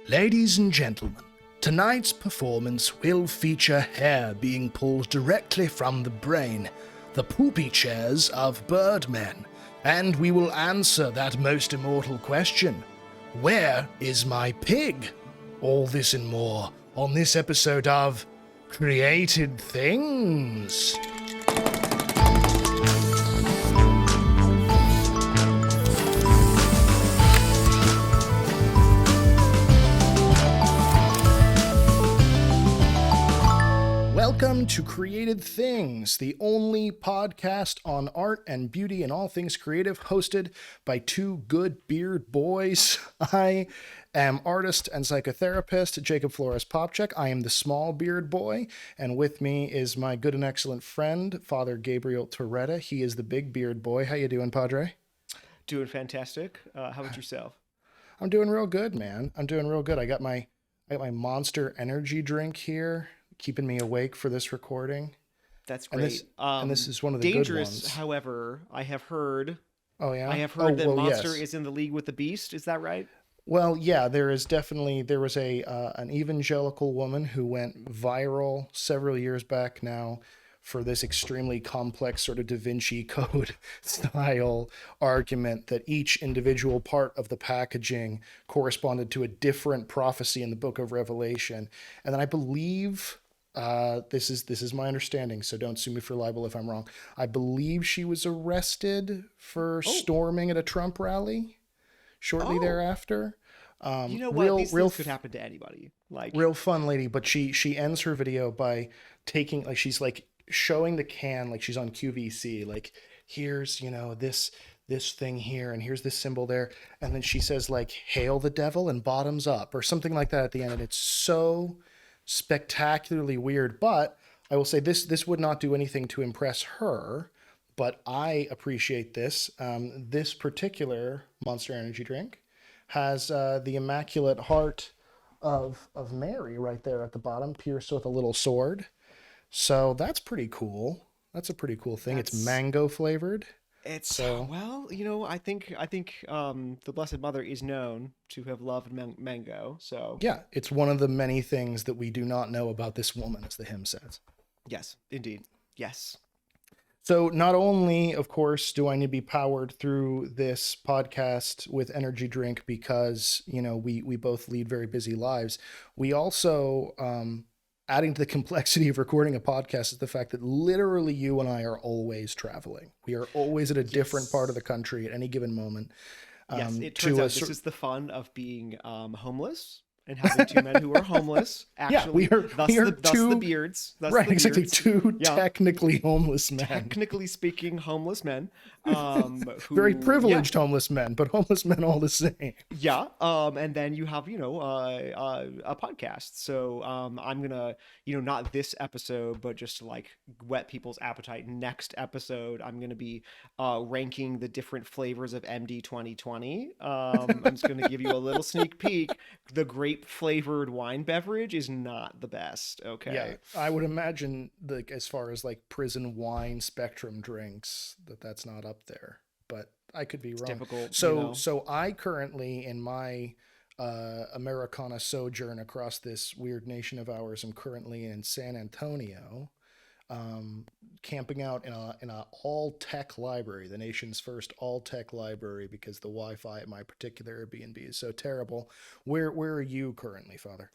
Ladies and gentlemen, tonight's performance will feature hair being pulled directly from the brain, the poopy chairs of birdmen, and we will answer that most immortal question: where is my pig? All this and more on this episode of Created Things. Welcome to Created Things, the only podcast on art and beauty and all things creative, hosted by two good beard boys. I am artist and psychotherapist Jacob Flores Popchek. I am the small beard boy, and with me is my good and excellent friend, Father Gabriel Toretta. He is the big beard boy. How you doing, Padre? Doing fantastic. How about yourself? I'm doing real good, man. I'm doing real good. I got my Monster energy drink here, keeping me awake for this recording. That's great. And this is one of the dangerous, good ones. However, I have heard. Oh yeah. I have heard that Monster yes. is in the league with the Beast. Is that right? Well, yeah. There was an evangelical woman who went viral several years back now for this extremely complex sort of Da Vinci Code style argument that each individual part of the packaging corresponded to a different prophecy in the Book of Revelation, and then I believe. This is my understanding, so don't sue me for libel if I'm wrong. I believe she was arrested for storming at a Trump rally shortly thereafter. You know what? These things could happen to anybody. Like, real fun lady, but she ends her video by taking, like, she's like showing the can like she's on QVC, like, here's, you know, this thing here, and here's this symbol there, and then she says, like, hail the devil and bottoms up or something like that at the end, and it's so spectacularly weird. But I will say this would not do anything to impress her, but I appreciate this. This particular Monster energy drink has the Immaculate Heart of Mary right there at the bottom, pierced with a little sword. So that's pretty cool. That's a pretty cool thing. It's mango flavored. Well, you know, I think the Blessed Mother is known to have loved mango. So yeah, it's one of the many things that we do not know about this woman, as the hymn says. Yes, indeed. Yes. So not only, of course, do I need to be powered through this podcast with energy drink because, you know, we both lead very busy lives, we also, adding to the complexity of recording a podcast, is the fact that literally you and I are always traveling. We are always at a different part of the country at any given moment. Yes, it turns out this is the fun of being homeless and having two men who are homeless. Actually, yeah, we are two, the beards. Right, exactly. Two technically homeless men. Technically speaking, homeless men. Very privileged homeless men, but homeless men all the same. Yeah. And then you have, you know, a podcast. So I'm gonna, you know, not this episode, but just to like whet people's appetite. Next episode, I'm gonna be ranking the different flavors of MD 2020. I'm just gonna give you a little sneak peek. The grape flavored wine beverage is not the best. Okay. Yeah, I would imagine, like, as far as like prison wine spectrum drinks, that's not up there, but I could be wrong. Difficult, so you know. So I currently, in my Americana sojourn across this weird nation of ours, am currently in San Antonio, camping out in a all-tech library, the nation's first all-tech library, because the Wi-Fi at my particular Airbnb is so terrible. Where are you currently, Father?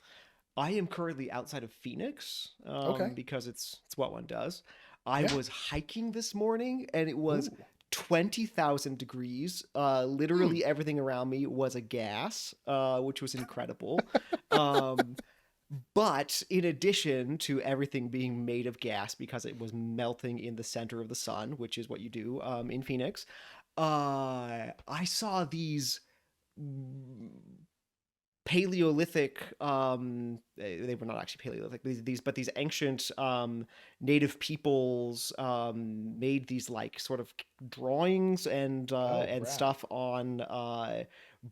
I am currently outside of Phoenix, Okay. because it's what one does. I was hiking this morning, and it was 20,000 degrees. Literally everything around me was a gas, which was incredible. But in addition to everything being made of gas because it was melting in the center of the sun, which is what you do in Phoenix, I saw these Paleolithic, they were not actually Paleolithic, these ancient native peoples made these like sort of drawings and stuff on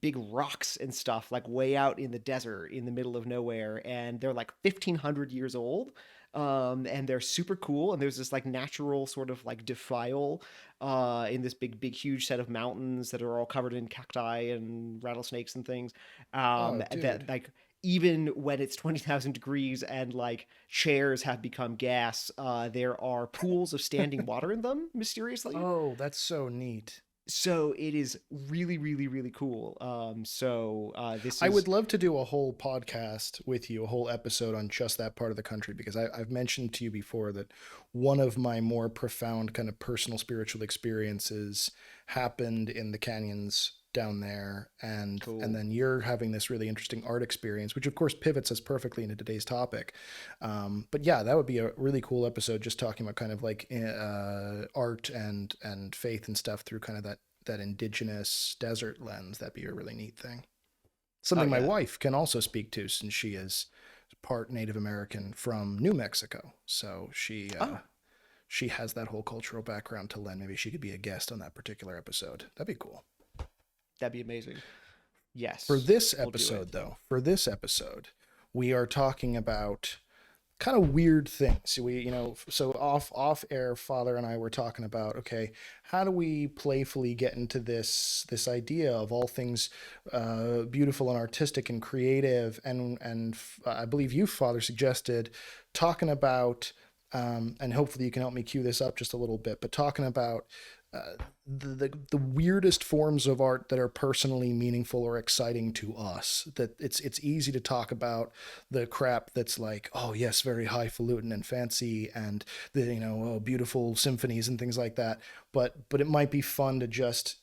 big rocks and stuff, like way out in the desert in the middle of nowhere, and they're like 1,500 years old. And they're super cool, and there's this like natural sort of like defile in this big huge set of mountains that are all covered in cacti and rattlesnakes and things, that like even when it's 20,000 degrees and like chairs have become gas, there are pools of standing water in them mysteriously. Oh, that's so neat. So it is really, really, really cool. This I is would love to do a whole podcast with you, a whole episode on just that part of the country, because I've mentioned to you before that one of my more profound kind of personal spiritual experiences happened in the canyons down there, and cool. then you're having this really interesting art experience, which of course pivots us perfectly into today's topic. But yeah, that would be a really cool episode, just talking about kind of like art and faith and stuff through kind of that indigenous desert lens. That'd be a really neat thing. Oh Something my yeah. wife can also speak to, since she is part Native American from New Mexico. So Oh, she has that whole cultural background to lend. Maybe she could be a guest on that particular episode. That'd be cool. that'd be amazing. For Yes, this we'll do it. episode, though, for this episode, we are talking about kind of weird things. We, so off air, Father and I were talking about, okay, how do we playfully get into this idea of all things beautiful and artistic and creative, and I believe you, Father, suggested talking about, and hopefully you can help me cue this up just a little bit, but talking about the weirdest forms of art that are personally meaningful or exciting to us. That it's easy to talk about the crap that's like, oh yes, very highfalutin and fancy, and the beautiful symphonies and things like that. But it might be fun to just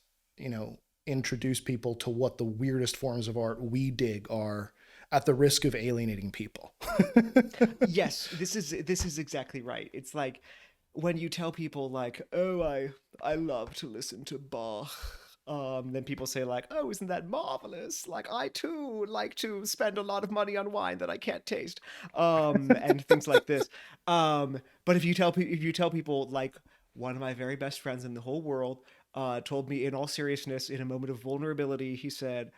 introduce people to what the weirdest forms of art we dig are, at the risk of alienating people. Yes, this is exactly right. It's like when you tell people like, "Oh, I love to listen to Bach." Then people say like, "Oh, isn't that marvelous? Like I too like to spend a lot of money on wine that I can't taste." And things like this. But if you tell people like one of my very best friends in the whole world told me in all seriousness in a moment of vulnerability, he said,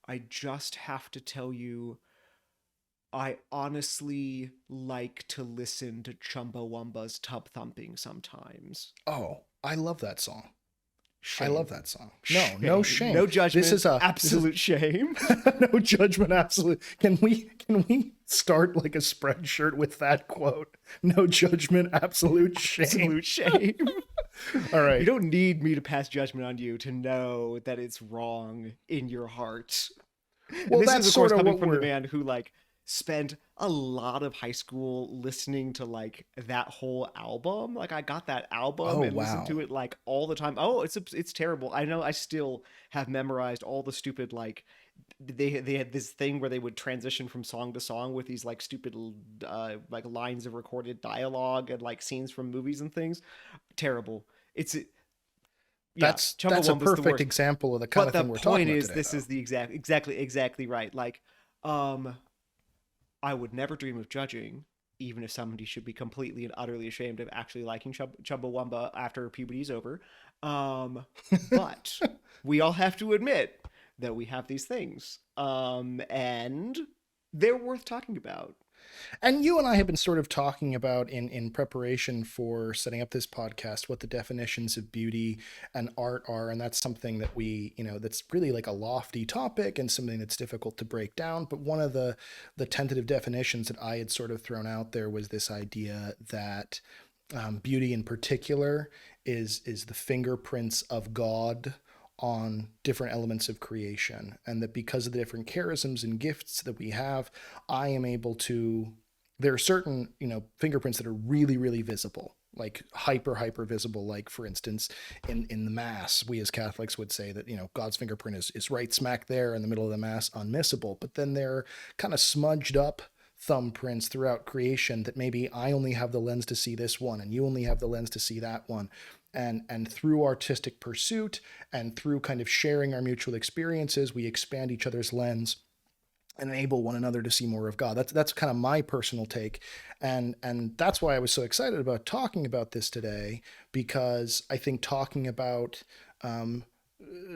"I just have to tell you I honestly like to listen to Chumbawamba's Tub Thumping sometimes." Oh, I love that song. I love Shame. that song. No Shame. shame. No This judgment. is a this is Absolute shame. no judgment. Absolute. Can we start like a spreadshirt with that quote? No judgment. Absolute shame. Absolute shame. All You right. don't need me to pass judgment on you to know that it's wrong in your heart. And Well, this that's is, of course, sort of coming what from the we're. man who like spent a lot of high school listening to like that whole album. Like I got that album Oh and listened wow. to it like all the time. Oh, it's terrible. I know I still have memorized all the stupid like they had this thing where they would transition from song to song with these like stupid like lines of recorded dialogue and like scenes from movies and things. Terrible. It's yeah, That's a Chumbawamba's the perfect worst. example of the kind But of the thing we're talking point about is, today, this though. is the exactly right. Um, I would never dream of judging, even if somebody should be completely and utterly ashamed of actually liking Chumbawamba after puberty's over. But we all have to admit that we have these things, and they're worth talking about. And you and I have been sort of talking about in preparation for setting up this podcast what the definitions of beauty and art are, and that's something that that's really like a lofty topic and something that's difficult to break down. But one of the tentative definitions that I had sort of thrown out there was this idea that beauty in particular is the fingerprints of God on different elements of creation, and that because of the different charisms and gifts that we have, I am able to. There are certain fingerprints that are really really visible, like hyper visible. Like for instance, in the mass, we as Catholics would say that God's fingerprint is right smack there in the middle of the mass, unmissable. But then they're kind of smudged up thumbprints throughout creation that maybe I only have the lens to see this one and you only have the lens to see that one. And through artistic pursuit and through kind of sharing our mutual experiences, we expand each other's lens and enable one another to see more of God. That's kind of my personal take, and that's why I was so excited about talking about this today, because I think talking about um,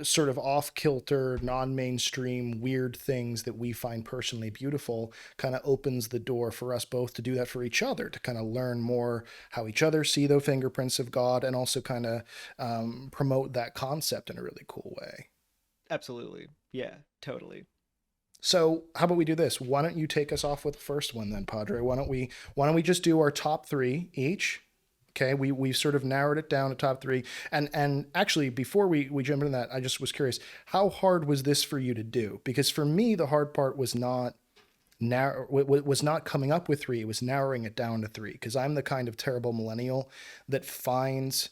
sort of off kilter, non mainstream, weird things that we find personally beautiful kind of opens the door for us both to do that for each other, to kind of learn more how each other see the fingerprints of God, and also kind of promote that concept in a really cool way. Absolutely, yeah, totally. So how about we do this? Why don't you take us off with the first one then, Padre? Why don't we just do our top three each? Okay, we sort of narrowed it down to top three. And actually, before we jump into that, I just was curious, how hard was this for you to do? Because for me, the hard part was not was not coming up with three. It was narrowing it down to three. Because I'm the kind of terrible millennial that finds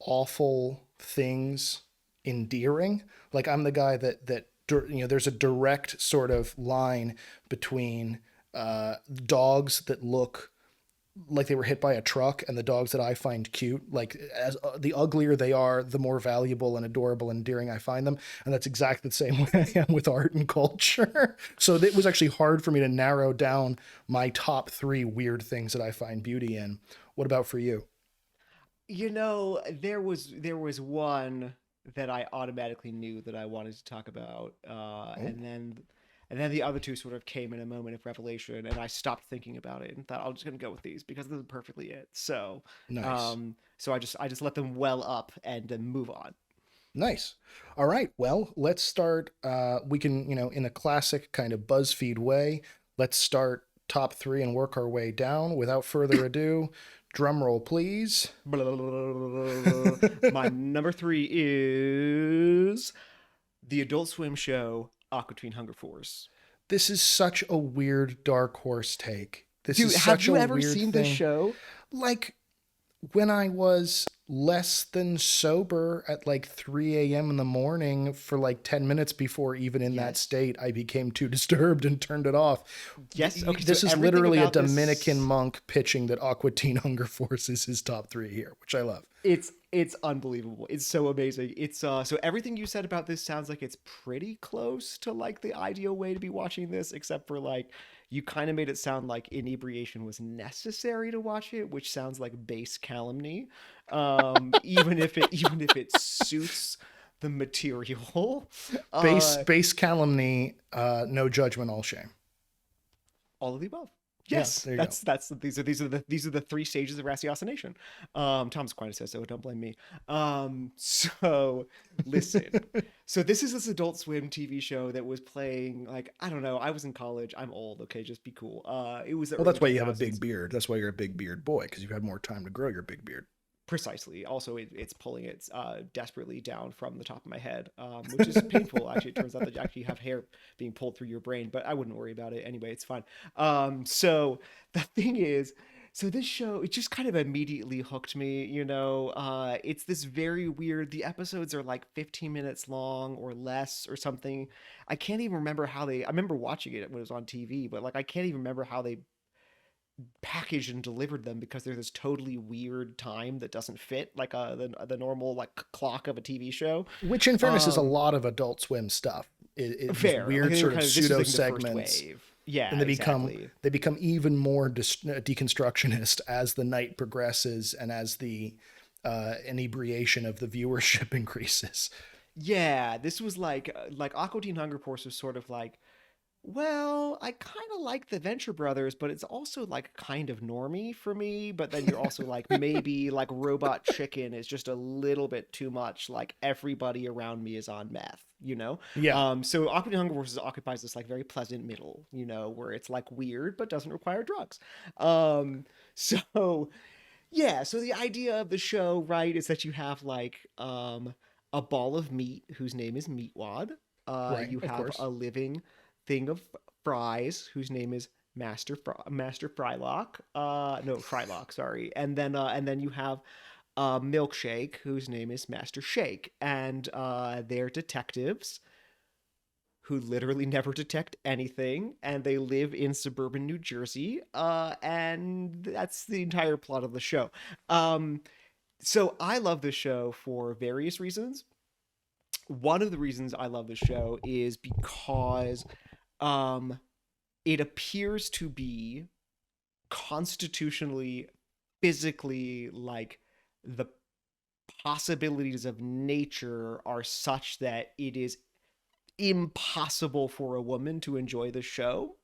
awful things endearing. Like I'm the guy that there's a direct sort of line between dogs that look like they were hit by a truck and the dogs that I find cute. Like as the uglier they are, the more valuable and adorable and endearing I find them. And that's exactly the same way I am with art and culture. So it was actually hard for me to narrow down my top three weird things that I find beauty in. What about for you? There was one that I automatically knew that I wanted to talk about, Oh, and then the other two sort of came in a moment of revelation, and I stopped thinking about it and thought I'm just gonna go with these because this is perfectly it. nice. So I just let them well up and then move on. Nice. All right. Well, let's start. We can, in a classic kind of BuzzFeed way, let's start top three and work our way down. Without further ado, drum roll, please. My number three is the Adult Swim show Aqua Teen Hunger Force. This is such a weird dark horse take. This Dude, is have such you a ever weird seen this thing. show? Like when I was less than sober at like 3 a.m. in the morning for like 10 minutes before even in that Yes. state, I became too disturbed and turned it off. Yes. Okay. So This is everything literally a about Dominican this, monk pitching that Aqua Teen Hunger Force is his top three here, which I love. it's unbelievable. It's so amazing. So everything you said about this sounds like it's pretty close to like the ideal way to be watching this, except for like you kind of made it sound like inebriation was necessary to watch it, which sounds like base calumny. Even if it suits the material. Base Uh base calumny, no judgment, all shame. all of the above. Yeah, Yes, there you go. that's these are the three stages of ratiocination. Thomas Aquinas says so. Don't blame me. So listen. So this Adult Swim TV show that was playing like I don't know. I was in college. I'm old. Okay, just be cool. It was the Well, early that's why two you have a big thousands. beard. That's why you're a big beard boy, because you've had more time to grow your big beard. Precisely. Also, it's pulling it desperately down from the top of my head, which is painful. Actually, it turns out that you actually have hair being pulled through your brain, but I wouldn't worry about it anyway. It's fine. So the thing is, so this show it just kind of immediately hooked me. It's this very weird. The episodes are like 15 minutes long or less or something. I can't even remember how they. I remember watching it when it was on TV, but like I can't even remember how they packaged and delivered them because there's this totally weird time that doesn't fit like the normal like clock of a TV show. Which, in fairness, is a Um, lot of Adult Swim stuff. These Fair. Like weird they were sort of kind of this was pseudo like the first segments, wave. and Yeah, they exactly. become even more deconstructionist as the night progresses and as the inebriation of the viewership increases. Yeah, this was like Aqua Teen Hunger Force was sort of like well, I kind of like the Venture Brothers, but it's also like kind of normy for me. But then you're also like, maybe like Robot Chicken is just a little bit too much. Like everybody around me is on meth, you know? Yeah, So Aqua Teen Hunger Forces occupies this like very pleasant middle, where it's like weird but doesn't require drugs. Um, so yeah, so the idea of the show, right, is that you have like a ball of meat whose name is Meatwad. right, You of have course. a living thing of fries whose name is Master Frylock. No, Frylock, sorry. And then you have a milkshake whose name is Master Shake, and they're detectives who literally never detect anything, and they live in suburban New Jersey, and that's the entire plot of the show. Um, so I love this show for various reasons. One of the reasons I love this show is because um, it appears to be constitutionally, physically, like the possibilities of nature are such that it is impossible for a woman to enjoy the show.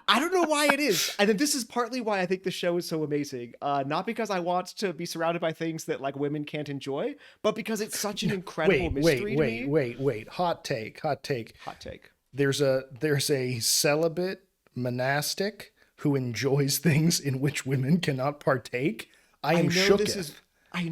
I don't don't know why it is. And then this is partly why I think the show is so amazing. Not because I want to be surrounded by things that like women can't enjoy, but because it's such an incredible mystery to me. Wait. Hot take. Hot take. Hot take. There's a celibate monastic who enjoys things in which women cannot partake. I I am know this shooketh. is I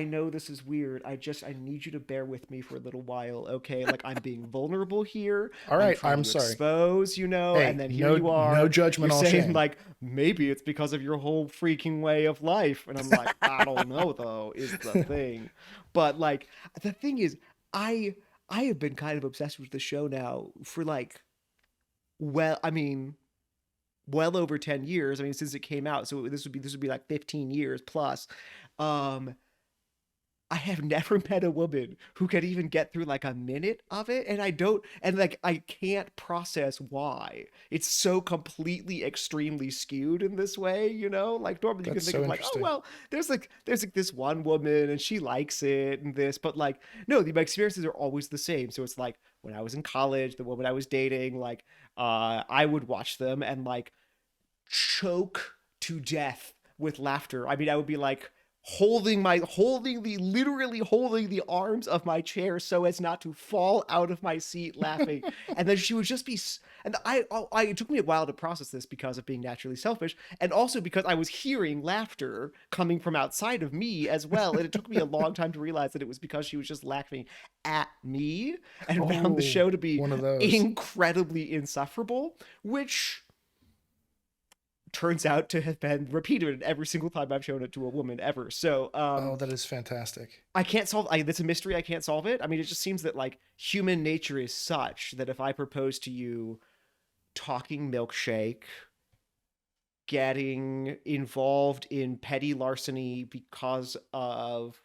know this is weird. I need you to bear with me for a little while, okay? Like I'm being vulnerable here. All I'm right, trying I'm to sorry. expose, and Hey, then here you no are. You're judgment, all saying shame. like maybe it's because of your whole freaking way of life. And I'm like, I don't know though, is the thing. But like the thing is, I I have been kind of obsessed with the show now for like well, I mean, well over 10 years. I mean, since it came out. So this would be like 15 years plus. Um I have never met a woman who could even get through like a minute of it, and I don't, and like I can't process why it's so completely extremely skewed in this way. Like normally you can That's think so of like, oh interesting. well, there's like this one woman and she likes it and this, but like no, my experiences are always the same. So it's like when I was in college, the woman I was dating, like I would watch them and like choke to death with laughter. I mean, I would be like literally holding the arms of my chair so as not to fall out of my seat laughing. And then she would just be, and it took me a while to process this because of being naturally selfish, and also because I was hearing laughter coming from outside of me as well. And it took me a long time to realize that it was because she was just laughing at me, and found the Oh, show to be one of those. incredibly insufferable, which turns out to have been repeated every single time I've shown it to a woman ever. So Oh, that is fantastic. I can't solve. It's a mystery. I can't solve it. I mean, it just seems that like human nature is such that if I propose to you talking milkshake, getting involved in petty larceny because of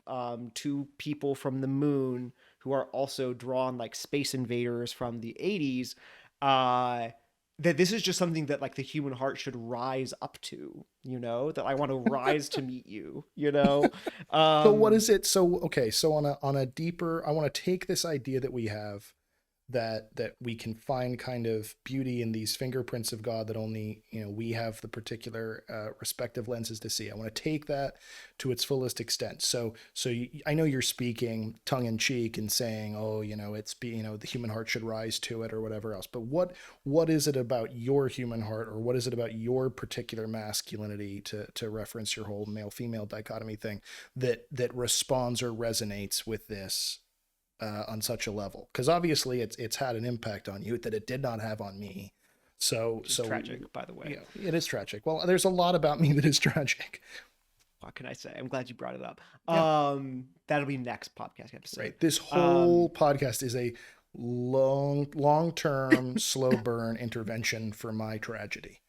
two people from the moon who are also drawn like space invaders from the 80s, uh, that this is just something that like the human heart should rise up to, that I want to rise to meet you. So what um is it? So okay, so on a deeper, I want to take this idea that we have that we can find kind of beauty in these fingerprints of God that only we have the particular respective lenses to see. I want to take that to its fullest extent. I know you're speaking tongue in cheek and saying, oh, the human heart should rise to it or whatever else. But what is it about your human heart, or what is it about your particular masculinity, to reference your whole male female dichotomy thing, that responds or resonates with this on such a level? Because obviously it's had an impact on you that it did not have on me. So which is so tragic, by the way. yeah, it is tragic. Well, there's a lot about me that is tragic. What can I say? I'm glad you brought it up. Yeah, That'll be next podcast episode. right. This um whole podcast is a long term slow burn intervention for my tragedy.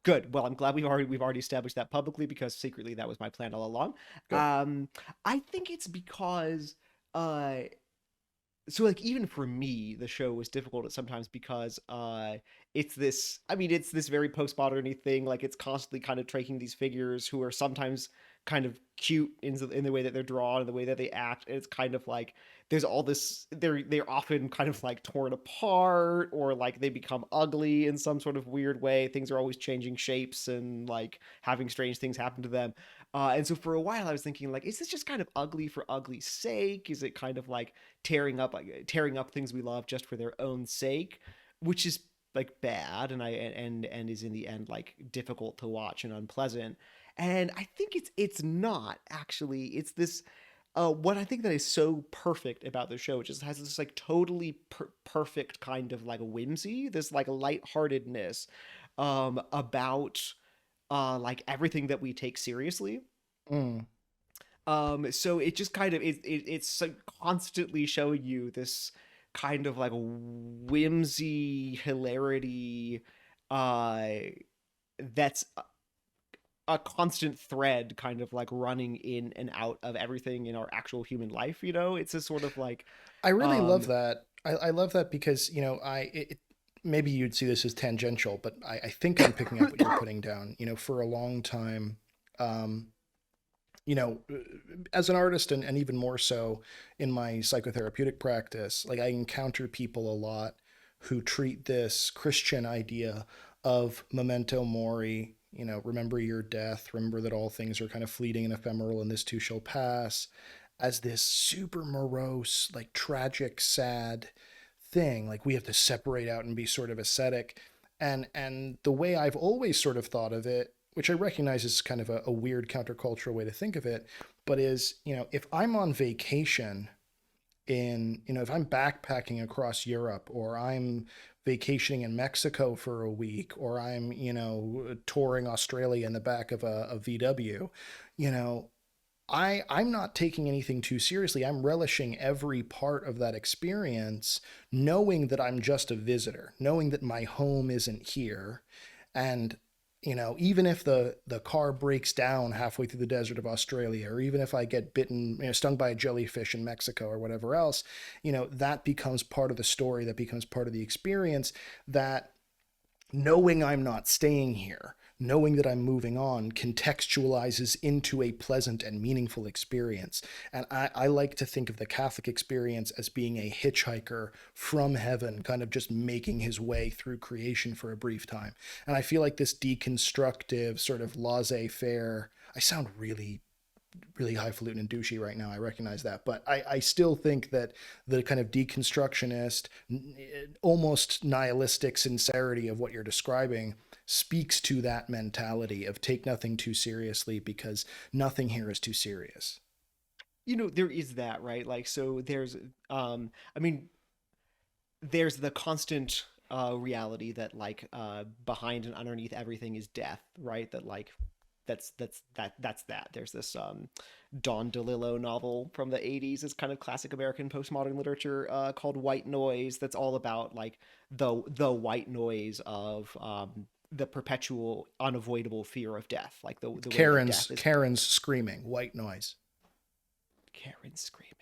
Good. Well, I'm glad we've already established that publicly, because secretly that was my plan all along. Good. I think it's because uh so like even for me the show was difficult at sometimes because it's this very postmoderny thing. Like it's constantly kind of taking these figures who are sometimes kind of cute in the way that they're drawn and the way that they act, and it's kind of like there's all this, they're often kind of like torn apart, or like they become ugly in some sort of weird way. Things are always changing shapes and like having strange things happen to them. And so for a while I was thinking like, is this just kind of ugly for ugly's sake? Is it kind of like tearing up things we love just for their own sake, which is like bad, and is in the end like difficult to watch and unpleasant. And I think it's not actually. It's this what I think that is so perfect about the show, it just has this like totally perfect kind of like whimsy, this like lightheartedness about like everything that we take seriously. Mm. So it just kind of it's so constantly showing you this kind of like whimsy hilarity uh that's a constant thread kind of like running in and out of everything in our actual human life. It's a sort of like I really love um that. I love that because maybe you'd see this as tangential, but I think I'm picking up what you're putting down. For a long time, um, you know, as an artist, and even more so in my psychotherapeutic practice, like I encounter people a lot who treat this Christian idea of Memento Mori, you know, remember your death, remember that all things are kind of fleeting and ephemeral, and this too shall pass, as this super morose, like tragic, sad thing. Like we have to separate out and be sort of ascetic. And the way I've always sort of thought of it, which I recognize is kind of a weird countercultural way to think of it, but is, you know, if I'm on vacation in, you know, if I'm backpacking across Europe, or I'm vacationing in Mexico for a week, or I'm, you know, touring Australia in the back of a VW, you know, I'm not taking anything too seriously. I'm relishing every part of that experience, knowing that I'm just a visitor, knowing that my home isn't here. And, you know, even if the car breaks down halfway through the desert of Australia, or even if I get bitten, you know, stung by a jellyfish in Mexico or whatever else, you know, that becomes part of the story, that becomes part of the experience. That knowing I'm not staying here, knowing that I'm moving on, contextualizes into a pleasant and meaningful experience. And I like to think of the Catholic experience as being a hitchhiker from heaven, kind of just making his way through creation for a brief time. And I feel like this deconstructive, sort of laissez faire, I sound really highfalutin and douchey right now. I recognize that, but I still think that the kind of deconstructionist, almost nihilistic sincerity of what you're describing speaks to that mentality of take nothing too seriously, because nothing here is too serious. You know, there is that, right? Like, so there's, I mean, there's the constant reality that like behind and underneath everything is death, right? That like that's that. There's this Don DeLillo novel from the 80s. It's kind of classic American postmodern literature called White Noise. That's all about like the white noise of the perpetual, unavoidable fear of death, like the way that death is. Karen's screaming, white noise, Karen screaming.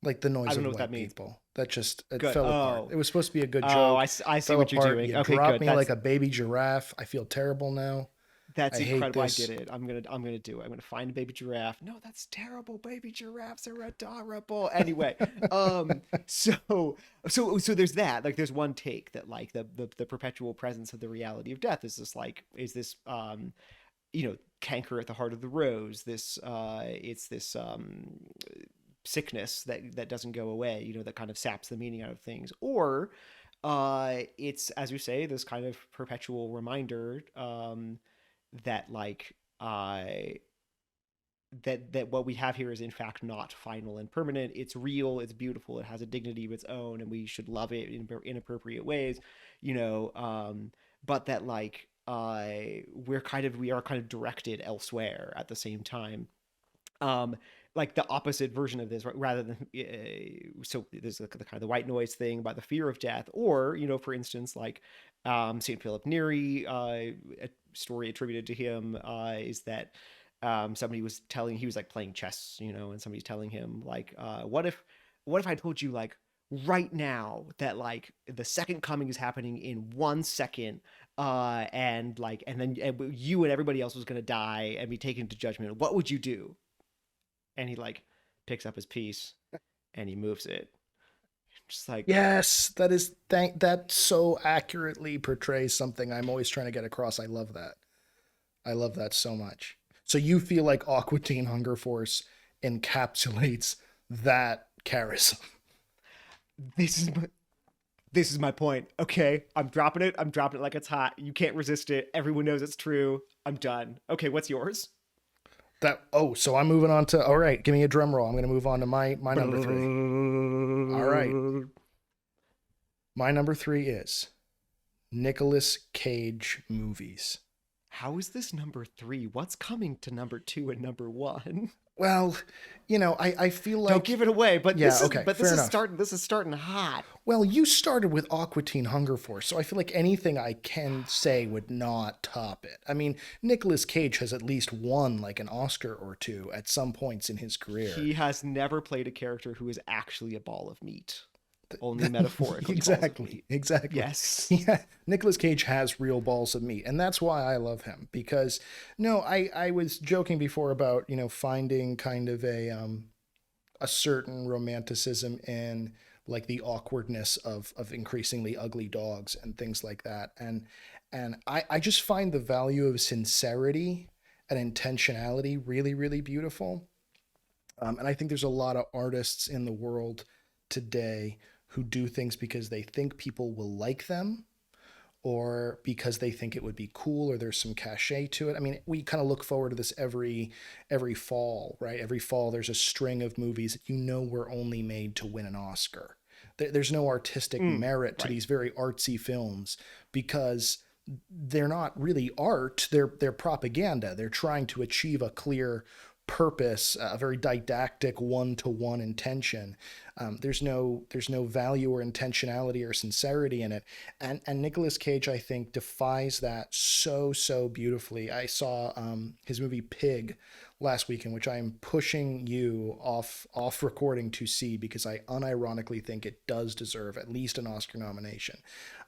like the I noise don't of know what that white means. people. That just, it Good. fell apart. Oh, It was supposed to be a good oh, joke. I see Fell what you're apart. doing. You Okay, dropped good. me like a baby giraffe. I feel terrible now. That's I hate incredible. I this. did it. I'm gonna do it. I'm gonna find a baby giraffe. No, that's terrible. Baby giraffes are adorable. Anyway, so so there's that. Like there's one take that like the perpetual presence of the reality of death is this like is this you know, canker at the heart of the rose. This it's this sickness that doesn't go away, you know, that kind of saps the meaning out of things. Or it's, as you say, this kind of perpetual reminder that like that what we have here is in fact not final and permanent. It's real, it's beautiful, it has a dignity of its own, and we should love it in inappropriate ways, you know. But that like we are kind of directed elsewhere at the same time. um like the opposite version of this, right? Rather than so there's the kind of the white noise thing about the fear of death, or you know, for instance, like Saint Philip Neri, a story attributed to him is that somebody was telling, he was like playing chess, you know, and somebody's telling him like what if I told you like right now that like the second coming is happening in 1 second, and like and you and everybody else was going to die and be taken to judgment, what would you do? And he like picks up his piece and he moves it. Just like, Yes, that is that so accurately portrays something I'm always trying to get across. I love that. I love that so much. So you feel like Aqua Teen Hunger Force encapsulates that charism. this is my, this is my point. Okay, I'm dropping it. I'm dropping it like it's hot. You can't resist it. Everyone knows it's true. I'm done. Okay, what's yours? That, oh, so I'm moving on to, all right, give me a drum roll. I'm going to move on to my number three. All right. My number three is Nicolas Cage movies. How is this number three? What's coming to number two and number one? Well, you know, I feel Don't like, give it away. But yeah, this is okay, but fair this is enough. starting. This is starting hot. Well, you started with Aqua Teen Hunger Force, so I feel like anything I can say would not top it. I mean, Nicolas Cage has at least won like an Oscar or two at some points in his career. He has never played a character who is actually a ball of meat. Only metaphorically. Exactly, exactly. Yes. Yeah, Nicolas Cage has real balls of meat, and that's why I love him. Because no, I was joking before about, you know, finding kind of a certain romanticism in like the awkwardness of increasingly ugly dogs and things like that. And I just find the value of sincerity and intentionality really, really beautiful. And I think there's a lot of artists in the world today who do things because they think people will like them, or because they think it would be cool, or there's some cachet to it. I mean, we kind of look forward to this every fall, right? Every fall there's a string of movies that were only made to win an Oscar. There's no artistic merit to Right. these very artsy films because they're not really art. They're propaganda. They're trying to achieve a clear purpose, a very didactic one-to-one intention. There's no value or intentionality or sincerity in it. And Nicolas Cage, I think, defies that so beautifully. I saw his movie Pig last weekend, which I am pushing you off recording to see because I unironically think it does deserve at least an Oscar nomination.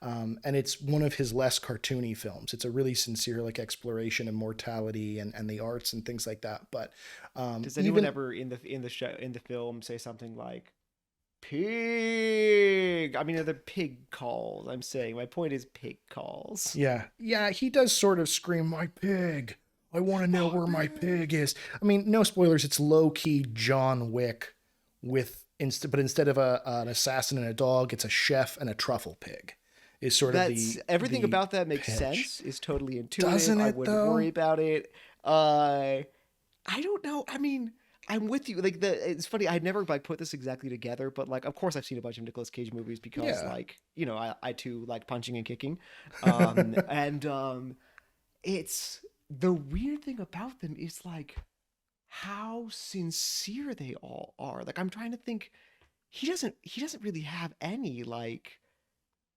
And it's one of his less cartoony films. It's a really sincere like exploration of mortality and the arts and things like that. But Does anyone even ever in the show in the film say something like pig? I mean, are the pig calls? I'm saying my point is pig calls. yeah, he does sort of scream, "My pig! I want to know My where my pig. pig is." I mean, no spoilers. It's low key John Wick but instead of an assassin and a dog, it's a chef and a truffle pig. Is sort of That's everything the about that makes pitch, sense. Is totally intuitive. doesn't I it? wouldn't worry Though. about it. I don't know. I mean, I'm with you. Like it's funny. I'd never like put this exactly together, but like, of course, I've seen a bunch of Nicolas Cage movies because, Yeah. like, I too like punching and kicking. And it's the weird thing about them is like how sincere they all are. Like, I'm trying to think. He doesn't really have any like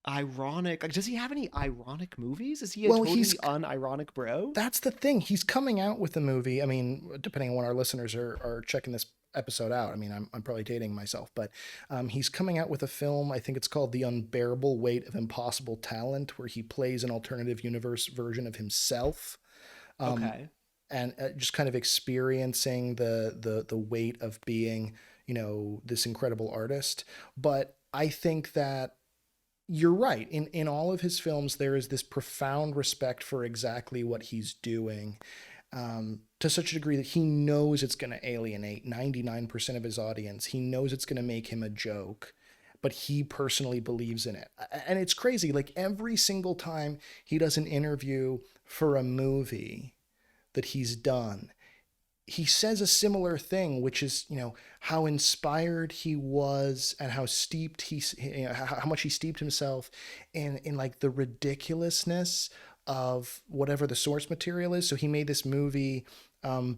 ironic. Like, does he have any ironic movies? Is he a Well, totally unironic bro? that's the thing. He's coming out with a movie. I mean, depending on when our listeners are checking this episode out. I mean, I'm probably dating myself, but he's coming out with a film. I think it's called The Unbearable Weight of Impossible Talent, where he plays an alternative universe version of himself, Okay. and just kind of experiencing the weight of being, this incredible artist. But I think that you're right. In all of his films, there is this profound respect for exactly what he's doing, to such a degree that he knows it's going to alienate 99% of his audience. He knows it's going to make him a joke, but he personally believes in it. And it's crazy. Like every single time he does an interview for a movie that he's done, he says a similar thing, which is, how inspired he was and how steeped how much he steeped himself in like the ridiculousness of whatever the source material is. So he made this movie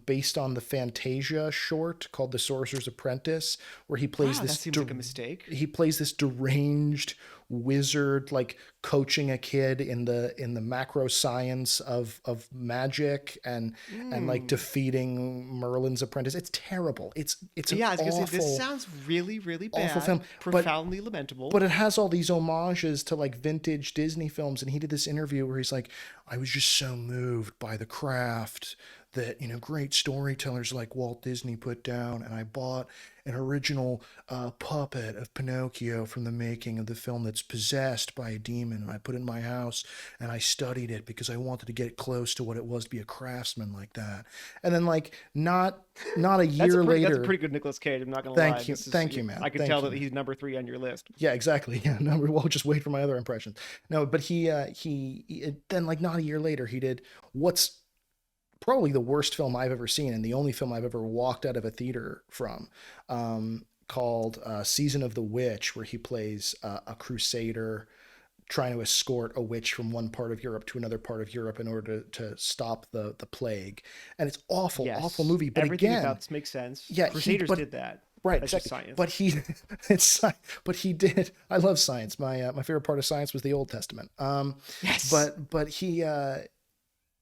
based on the Fantasia short called The Sorcerer's Apprentice, where Wow, that seems like a mistake. he plays this deranged wizard, like coaching a kid in the macro science of magic and like Hmm. defeating Merlin's apprentice. It's terrible. It's an Yeah, I was gonna say this awful, sounds really, really awful bad, film. But profoundly lamentable. but it has all these homages to like vintage Disney films. And he did this interview where he's like, I was just so moved by the craft that, great storytellers like Walt Disney put down. And I bought an original puppet of Pinocchio from the making of the film that's possessed by a demon. And I put it in my house and I studied it because I wanted to get close to what it was to be a craftsman like that. And then like not a year That's a later. pretty good Nicolas Cage. I'm not gonna lie. Thank you, man. I can Thank tell you, that man. he's number three on your list. Yeah, exactly. Yeah, no, well, just wait for my other impressions. No, but then like not a year later, he did what's probably the worst film I've ever seen and the only film I've ever walked out of a theater from, called Season of the Witch, where he plays a crusader trying to escort a witch from one part of Europe to another part of Europe in order to stop the plague. And it's awful, awful Yes, movie. But everything again, about this makes sense. yeah, Crusaders did that. right, That's just exactly. science. But he, it's, but he did. I love science. My favorite part of science was the Old Testament. Yes. But he,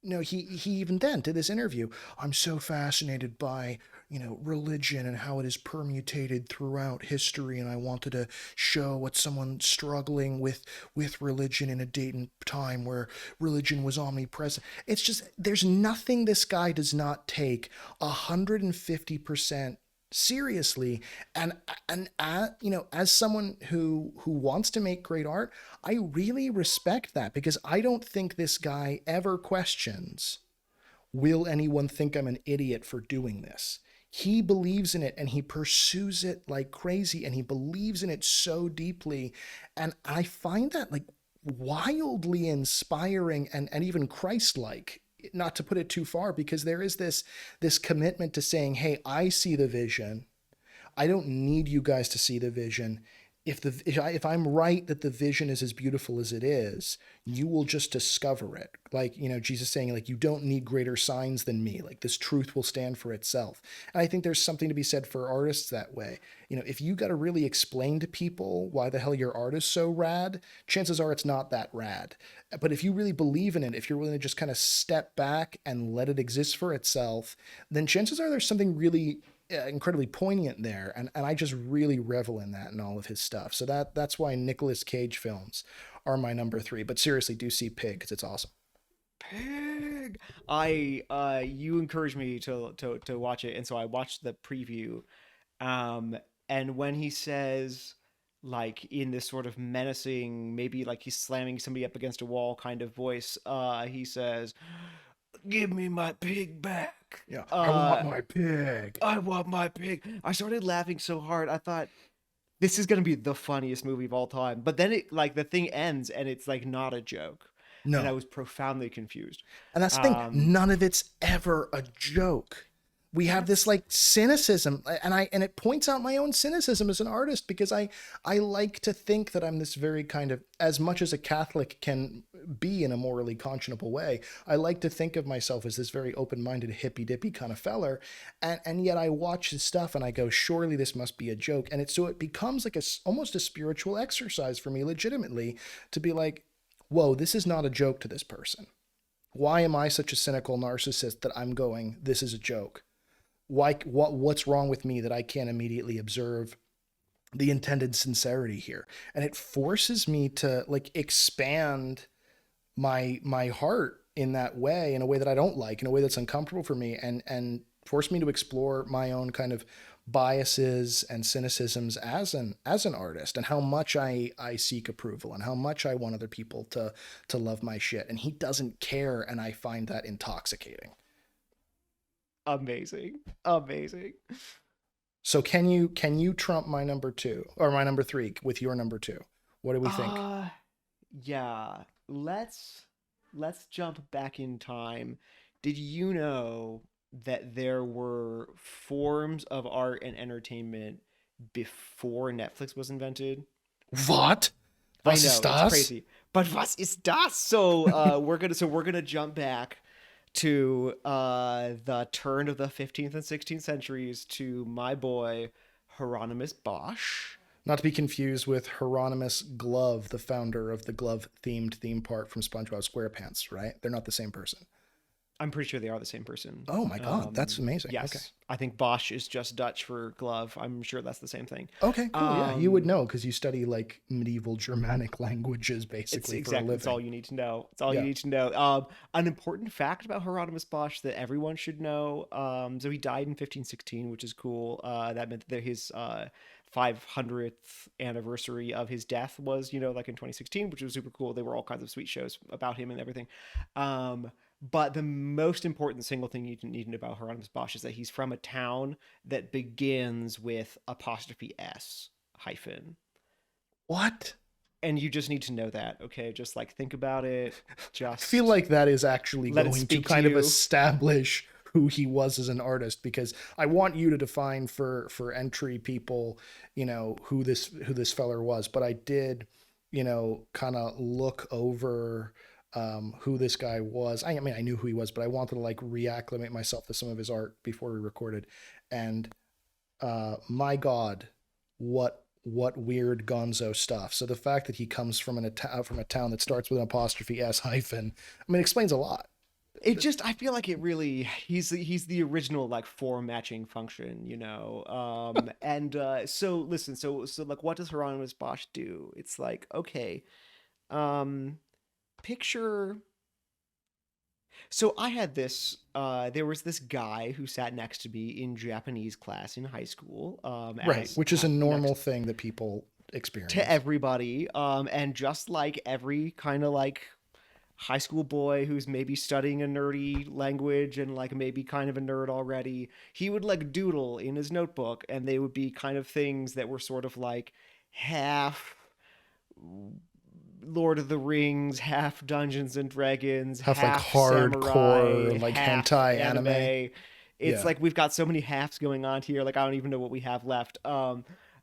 no, he even then did this interview. I'm so fascinated by, religion and how it is permutated throughout history, and I wanted to show what someone struggling with religion in a date and time where religion was omnipresent. It's just there's nothing this guy does not take 150% seriously. And as someone who wants to make great art, I really respect that, because I don't think this guy ever questions, will anyone think I'm an idiot for doing this? He believes in it and he pursues it like crazy, and he believes in it so deeply. And I find that like wildly inspiring and even Christ-like, not to put it too far, because there is this commitment to saying, hey, I see the vision. I don't need you guys to see the vision. If I'm right that the vision is as beautiful as it is, you will just discover it. Like, Jesus saying, like, you don't need greater signs than me. Like, this truth will stand for itself. And I think there's something to be said for artists that way. If you got to really explain to people why the hell your art is so rad, chances are it's not that rad. But if you really believe in it, if you're willing to just kind of step back and let it exist for itself, then chances are there's something really incredibly poignant there, and I just really revel in that in all of his stuff. So that's why Nicolas Cage films are my number three. But seriously, do see Pig, because it's awesome. Pig. I you encouraged me to watch it, and so I watched the preview. Um, and when he says, like, in this sort of menacing, maybe like he's slamming somebody up against a wall kind of voice, he says, "Give me my pig back." Yeah, I want my pig. I want my pig. I started laughing so hard. I thought this is gonna be the funniest movie of all time. But then it, like, the thing ends and it's like not a joke, and I No. was profoundly confused. And that's the thing. Um, None of it's ever a joke. We have this that's like cynicism, and it points out my own cynicism as an artist, because I like to think that I'm this very kind of, as much as a Catholic can be in a morally conscionable way, I like to think of myself as this very open-minded hippy dippy kind of feller. And yet I watch his stuff and I go, surely this must be a joke. And it becomes like almost a spiritual exercise for me, legitimately, to be like, whoa, this is not a joke to this person. Why am I such a cynical narcissist that I'm going, this is a joke? What's wrong with me that I can't immediately observe the intended sincerity here? And it forces me to like expand my heart in that way, in a way that I don't like, in a way that's uncomfortable for me, and force me to explore my own kind of biases and cynicisms as an artist, and how much I seek approval, and how much I want other people to love my shit. And he doesn't care, and I find that intoxicating. amazing. Amazing. So can you trump my number two or my number three with your number two? What do we think? Uh yeah. Let's jump back in time. Did you know that there were forms of art and entertainment before Netflix was invented? What? I Was ist know, it's das? crazy. But was ist das? So we're gonna jump back to the turn of the 15th and 16th centuries to my boy Hieronymus Bosch. Not to be confused with Hieronymus Glove, the founder of the glove themed theme park from SpongeBob SquarePants, right? They're not the same person. I'm pretty sure they are the same person. Oh my god, that's amazing. Okay. Yes, I think Bosch is just Dutch for glove. I'm sure that's the same thing. Okay, cool. Yeah, you would Um, know because you study like medieval Germanic languages it's basically for a exactly, it's all living. you need to know. It's all you Yeah. need to know. An important fact about Hieronymus Bosch that everyone should know. So he died in 1516, which is cool. That meant that his 500th anniversary of his death was, like in 2016, which was super cool. There were all kinds of sweet shows about him and everything. Um, but the most important single thing you need to know about Hieronymus Bosch is that he's from a town that begins with apostrophe S hyphen. What? And you just need to know that, okay? Just like think about it. I feel Just like that is actually let it going to speak to kind of you. establish who he was as an artist, because I want you to define for entry people, who this feller was. But I did, kind of look over who this guy was. I mean, I knew who he was, but I wanted to like reacclimate myself to some of his art before we recorded. And my God, what weird gonzo stuff. So the fact that he comes from a town that starts with an apostrophe s hyphen, I mean, it explains a lot. It just, I feel like it really, he's the original like form matching function, and so listen, so like what does Hieronymus Bosch do? It's like, okay, um picture So I had this. There was this guy who sat next to me in Japanese class in high school, Right, as which is a normal next thing that people to experience. everybody. And just like every kind of like high school boy who's maybe studying a nerdy language and like maybe kind of a nerd already, he would like doodle in his notebook, and they would be kind of things that were sort of like half Lord of the Rings, half Dungeons and Dragons, Have like half hardcore samurai, like half hentai anime. anime. It's Yeah. like we've got so many halves going on here. Like I don't even know what we have left. Now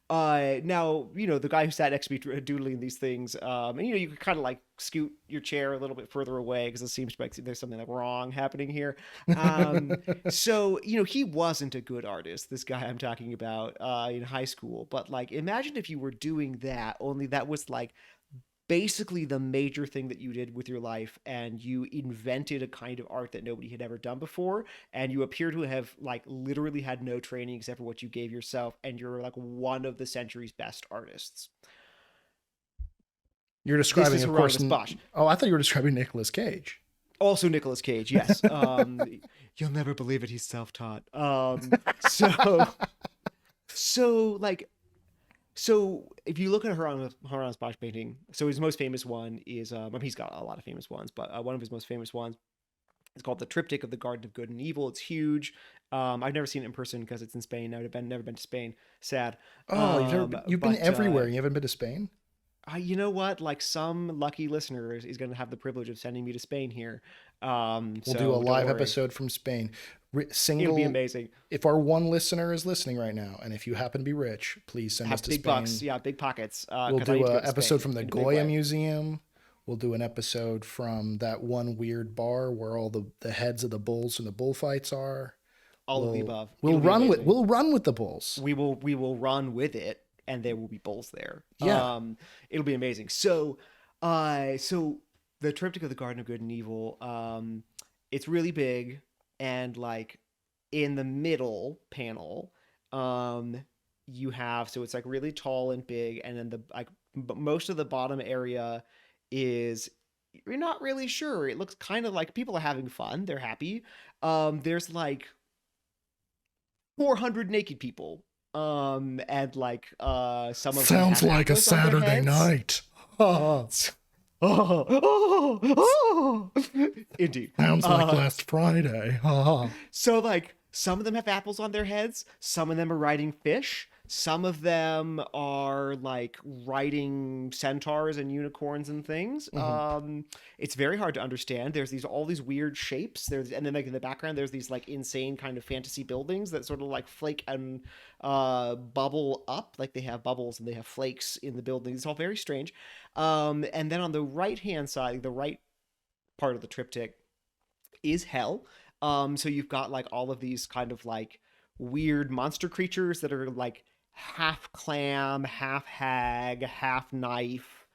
the guy who sat next to me doodling these things. And you could kind of like scoot your chair a little bit further away because it seems like there's something like wrong happening here. Um, so he wasn't a good artist. This guy I'm talking about in high school, but like imagine if you were doing that. Only that was like basically the major thing that you did with your life, and you invented a kind of art that nobody had ever done before, and you appear to have like literally had no training except for what you gave yourself, and you're like one of the century's best artists. You're This describing, is of course. Hieronymus Bosch. Oh, I thought you were describing Nicolas Cage. Also Nicolas Cage, yes. You'll never believe it, he's self-taught. So like so if you look at Hieronymus Bosch painting, so his most famous one is he's got a lot of famous ones, but one of his most famous ones is called the Triptych of the Garden of Good and Evil. It's huge. I've never seen it in person because it's in Spain. I've never been to Spain. Sad. Oh, you've been But everywhere. You haven't been to Spain? you know what? Like some lucky listener is going to have the privilege of sending me to Spain here. We'll do a So don't live worry. episode from Spain. It'll be Single. amazing. If our one listener is listening right now, and if you happen to be rich, please send us Have to big bucks. Spain. Yeah, big pockets. We'll Because I do need to a go to episode Spain from the in a big Goya way. Museum. We'll do an episode from that one weird bar where all the heads of the bulls and the bullfights are. All of the We'll above. we'll It'll be run with amazing. we'll run with the bulls. We will run with it, and there will be bulls there. Yeah. It'll be amazing. So the Triptych of the Garden of Good and Evil, it's really big, and like in the middle panel, um, you have, so it's like really tall and big, and then the like most of the bottom area is, you're not really sure. It looks kind of like people are having fun. They're happy. There's like 400 naked people. And like some of them Sounds have like a apples on their Saturday heads. night. Oh, Oh, oh, oh. Indeed. sounds like Uh, last Friday. Oh. so like some of them have apples on their heads, some of them are riding fish, some of them are like riding centaurs and unicorns and things. Mhm. It's very hard to understand. There's these all these weird shapes. And then like in the background there's these like insane kind of fantasy buildings that sort of like flake and bubble up, like they have bubbles and they have flakes in the buildings. It's all very strange. And then on the right hand side, the right part of the triptych is hell. So you've got like all of these kind of like weird monster creatures that are like half clam, half hag, half knife,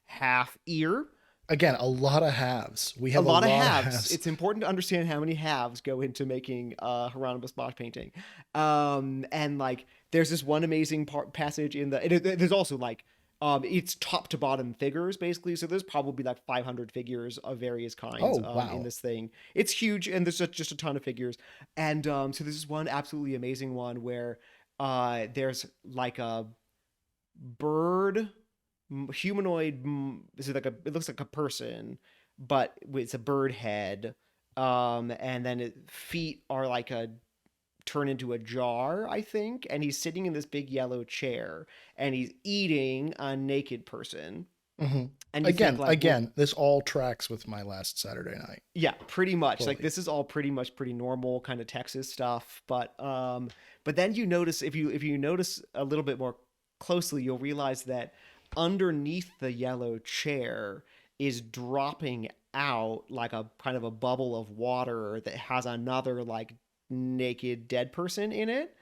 half ear. Again, a lot of halves. We A have a lot of lot of halves. halves. It's important to understand how many halves go into making Hieronymus Bosch painting. And like, there's this one amazing passage in the. There's also like, it's top to bottom figures basically. So there's probably like 500 figures of various kinds Oh, in wow. this thing. It's huge, and there's just a ton of figures. And so there's this one absolutely amazing one where there's like a bird humanoid, is it like a, it looks like a person, but it's a bird head. And then feet are like a turn into a jar, I think, and he's sitting in this big yellow chair and he's eating a naked person. Hmm. And you think Again, like, well, again, this all tracks with my last Saturday night. yeah, pretty much. Like Fully. this is all pretty much pretty normal kind of Texas stuff, but then you notice, if you notice a little bit more closely, you'll realize that underneath the yellow chair is dropping out like a kind of a bubble of water that has another like naked dead person in it.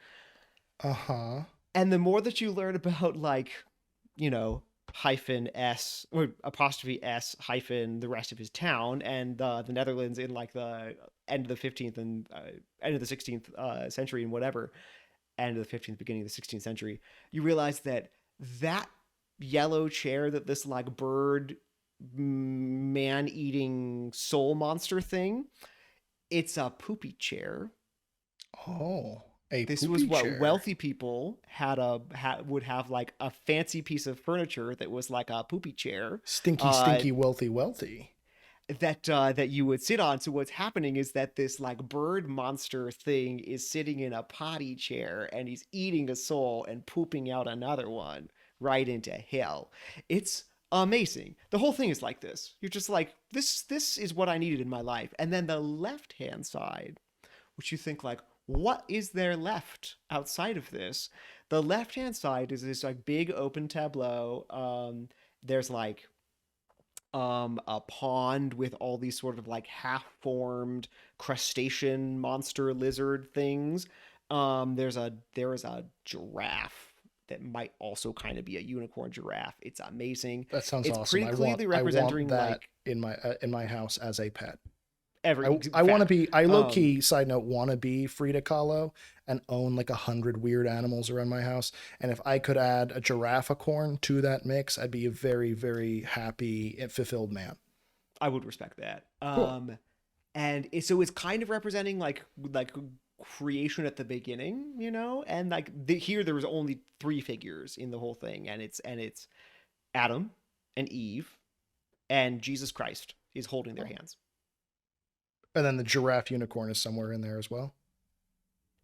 Uh-huh. And the more that you learn about like, you know, hyphen S or apostrophe S hyphen the rest of his town and the Netherlands in like the end of the 15th and end of the 16th century and whatever, end of the 15th, beginning of the 16th century, you realize that that yellow chair that this like bird man eating soul monster thing It's a poopy chair. Oh, a This was poopy what chair. wealthy people would have, like a fancy piece of furniture that was like a poopy chair. Stinky, Uh, stinky, wealthy, wealthy. that you would sit on. So what's happening is that this like bird monster thing is sitting in a potty chair and he's eating a soul and pooping out another one right into hell. It's amazing. The whole thing is like this. You're just like, this is what I needed in my life. And then the left hand side, which you think like, what is there left outside of this? The left hand side is this like big open tableau. There's like a pond with all these sort of like half-formed crustacean monster lizard things. There is a giraffe that might also kind of be a unicorn giraffe. It's amazing. That sounds It's awesome. pretty clearly I want representing that like in my house as a pet. every I want to fact. be, I low key, side note, want to be Frida Kahlo and own like 100 weird animals around my house. And if I could add a giraffe-corn to that mix, I'd be a very, very happy and fulfilled man. I would respect that. Cool. And so it's kind of representing like creation at the beginning, and like here there was only three figures in the whole thing, and it's Adam and Eve and Jesus Christ is holding their hands. And then the giraffe unicorn is somewhere in there as well.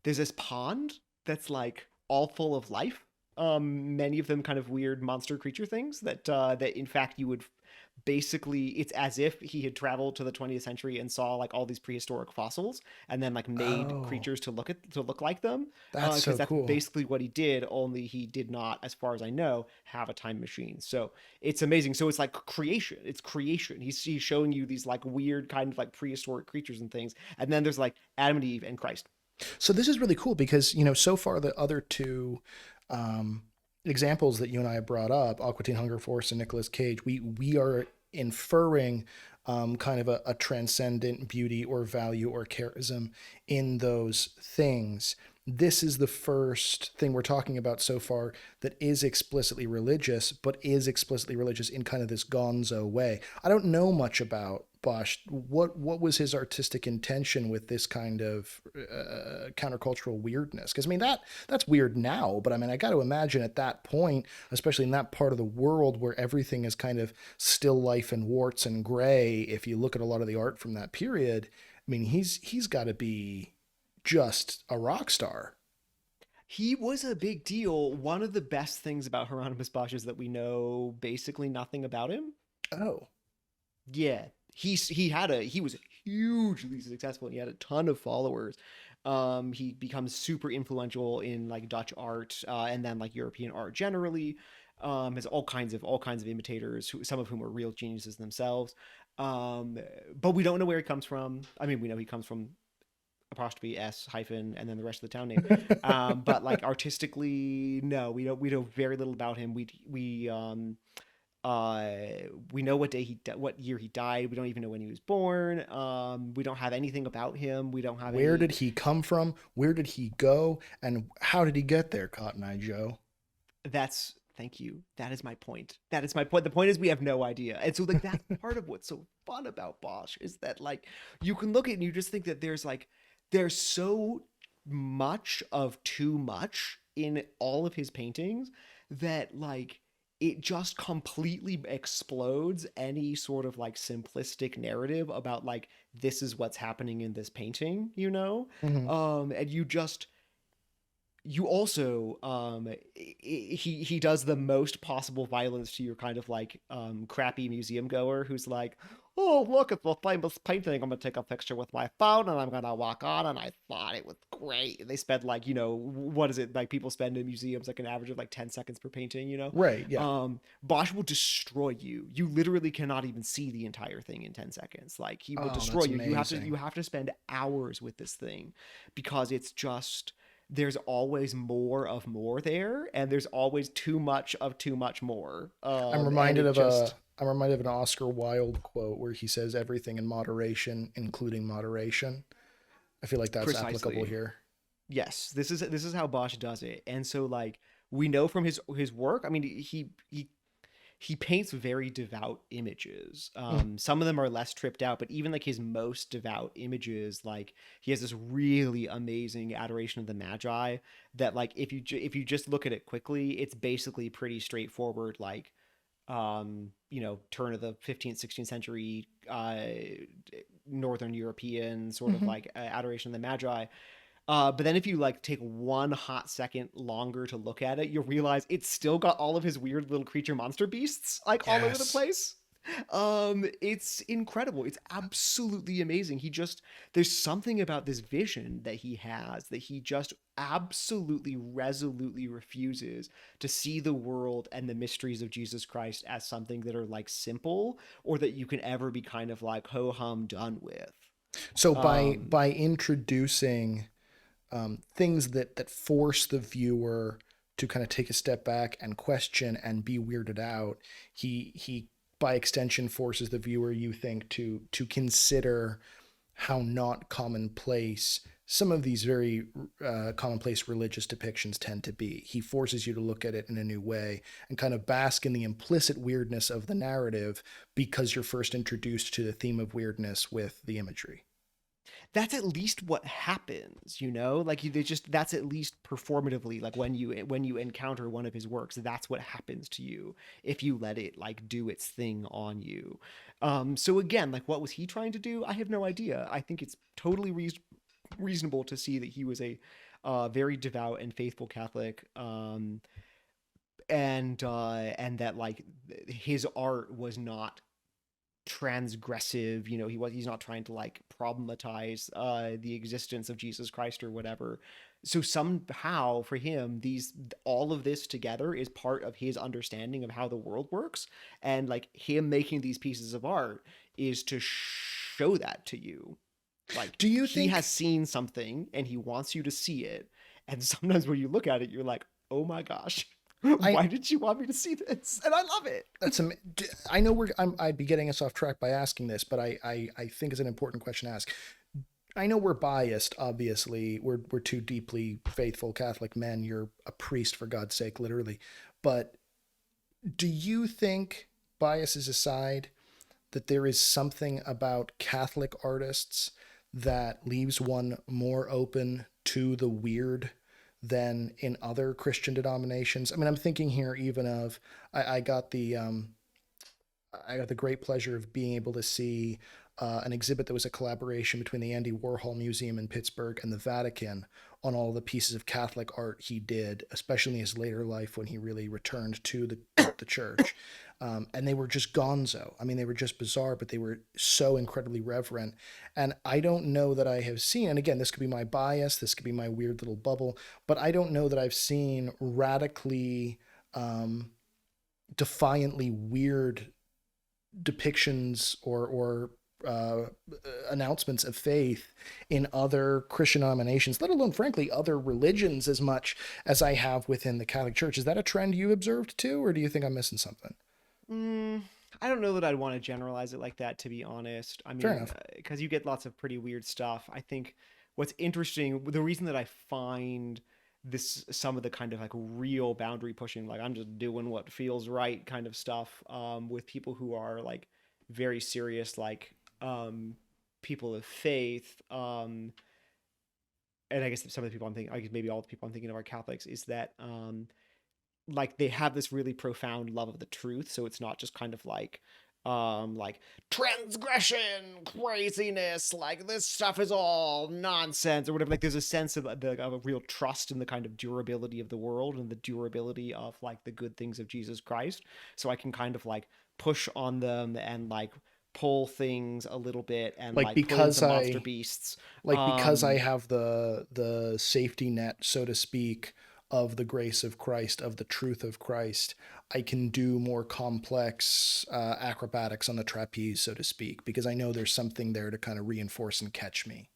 There's this pond that's like all full of life. Many of them kind of weird monster creature things that in fact you would basically, it's as if he had traveled to the 20th century and saw like all these prehistoric fossils and then like made Oh, creatures to look like them, that's because so that's cool. basically what he did, only he did not, as far as I know, have a time machine. So it's amazing. So it's like creation, it's creation. He's showing you these like weird kind of like prehistoric creatures and things, and then there's like Adam and Eve and Christ. So this is really cool because, so far the other two um, examples that you and I have brought up, Aqua Teen Hunger Force and Nicolas Cage, we are inferring kind of a transcendent beauty or value or charism in those things. This is the first thing we're talking about so far that is explicitly religious, but is explicitly religious in kind of this gonzo way. I don't know much about Bosch. What was his artistic intention with this kind of countercultural weirdness? Because I mean that's weird now, but I mean I got to imagine at that point, especially in that part of the world where everything is kind of still life and warts and gray. If you look at a lot of the art from that period, I mean he's got to be just a rock star. He was a big deal. One of the best things about Hieronymus Bosch is that we know basically nothing about him. Oh, Yeah, he was hugely successful. And he had a ton of followers. He becomes super influential in like Dutch art, and then like European art generally. Has all kinds of imitators, some of whom are real geniuses themselves. Um, but we don't know where he comes from. I mean, we know he comes from apostrophe S hyphen and then the rest of the town name. But like artistically, no, we know very little about him. Uh we know what year he died. We don't even know when he was born. We don't have anything about him. We don't have where any. did he come from? Where did he go? And how did he get there, Cotton Eye Joe? That's Thank you. That is my point. That is my point. The point is we have no idea. And so like that's part of what's so fun about Bosch is that like you can look at it and you just think that there's so much of too much in all of his paintings that like it just completely explodes any sort of like simplistic narrative about like this is what's happening in this painting. Mm-hmm. And you also he does the most possible violence to your kind of like crappy museum goer who's like, oh look at the famous painting, I'm gonna take a picture with my phone and I'm gonna walk on and I thought it was great. And they spend like, what is it, like people spend in museums like an average of like 10 seconds per painting. Right, yeah. Bosch will destroy you literally cannot even see the entire thing in 10 seconds. Like he will Oh, destroy that's you. You amazing. have to spend hours with this thing because it's just, there's always more of more there, and there's always too much of too much more. And it just I'm reminded of an Oscar Wilde quote where he says everything in moderation, including moderation. I feel like that's applicable precisely, here. yes, this is how Bosch does it. And so like we know from his work. I mean, he he paints very devout images. Mhm. Some of them are less tripped out, but even like his most devout images, like he has this really amazing adoration of the Magi that, like, if you just look at it quickly, it's basically pretty straightforward, like turn of the 15th 16th century northern European sort of Mhm. like adoration of the Magi. But then if you like take one hot second longer to look at it, you'll realize it's still got all of his weird little creature monster beasts like all over the Yes. place. It's incredible. It's absolutely amazing. There's something about this vision that he has that he just absolutely resolutely refuses to see the world and the mysteries of Jesus Christ as something that are like simple, or that you can ever be kind of like ho hum done with. So Um, by introducing things that force the viewer to kind of take a step back and question and be weirded out, he by extension forces the viewer, you think, to consider how not commonplace some of these very commonplace religious depictions tend to be. He forces you to look at it in a new way and kind of bask in the implicit weirdness of the narrative because you're first introduced to the theme of weirdness with the imagery. that's at least what happens, like they just that's at least performatively, like when you encounter one of his works, that's what happens to you if you let it like do its thing on you. So again, like what was he trying to do? I have no idea. I think it's totally reasonable to see that he was a very devout and faithful Catholic, and that like his art was not transgressive. He's not trying to like problematize the existence of Jesus Christ or whatever. So somehow for him, these all of this together is part of his understanding of how the world works, and like him making these pieces of art is to show that to you. Like Do you he has think seen something and he wants you to see it, and sometimes when you look at it, you're like, oh my gosh, I why did you want me to see this? And I love it. that's I know I'd be getting us off track by asking this, but I think it's an important question to ask. I know we're biased, obviously. We're two deeply faithful Catholic men. You're a priest, for God's sake, literally. But do you think, biases aside, that there is something about Catholic artists that leaves one more open to the weird than in other Christian denominations? I mean, I'm thinking here even of I got I got the great pleasure of being able to see an exhibit that was a collaboration between the Andy Warhol Museum in Pittsburgh and the Vatican on all the pieces of Catholic art he did, especially in his later life when he really returned to the church. And they were just gonzo. I mean, they were just bizarre, but they were so incredibly reverent. And I don't know that I have seen, and again, this could be my bias, this could be my weird little bubble, but I don't know that I've seen radically, defiantly weird depictions or uh, announcements of faith in other Christian denominations, let alone, frankly, other religions, as much as I have within the Catholic Church. Is that a trend you observed too, or do you think I'm missing something? Mm, I don't know that I'd want to generalize it like that, to be honest. I Fair mean, enough. because you get lots of pretty weird stuff. I think what's interesting, the reason that I find this some of the kind of like real boundary pushing, like I'm just doing what feels right kind of stuff, with people who are like very serious, like people of faith, and I guess some of the people I'm thinking, I guess maybe all the people I'm thinking of are Catholics, is that like they have this really profound love of the truth, so it's not just kind of like transgression, craziness, like this stuff is all nonsense or whatever. Like there's a sense of a real trust in the kind of durability of the world and the durability of like the good things of Jesus Christ. So I can kind of like push on them and like pull things a little bit and Like like put in because some monster I beasts. because I um have the safety net, so to speak, of the grace of Christ, of the truth of Christ, I can do more complex acrobatics on the trapeze, so to speak, because I know there's something there to kind of reinforce and catch me.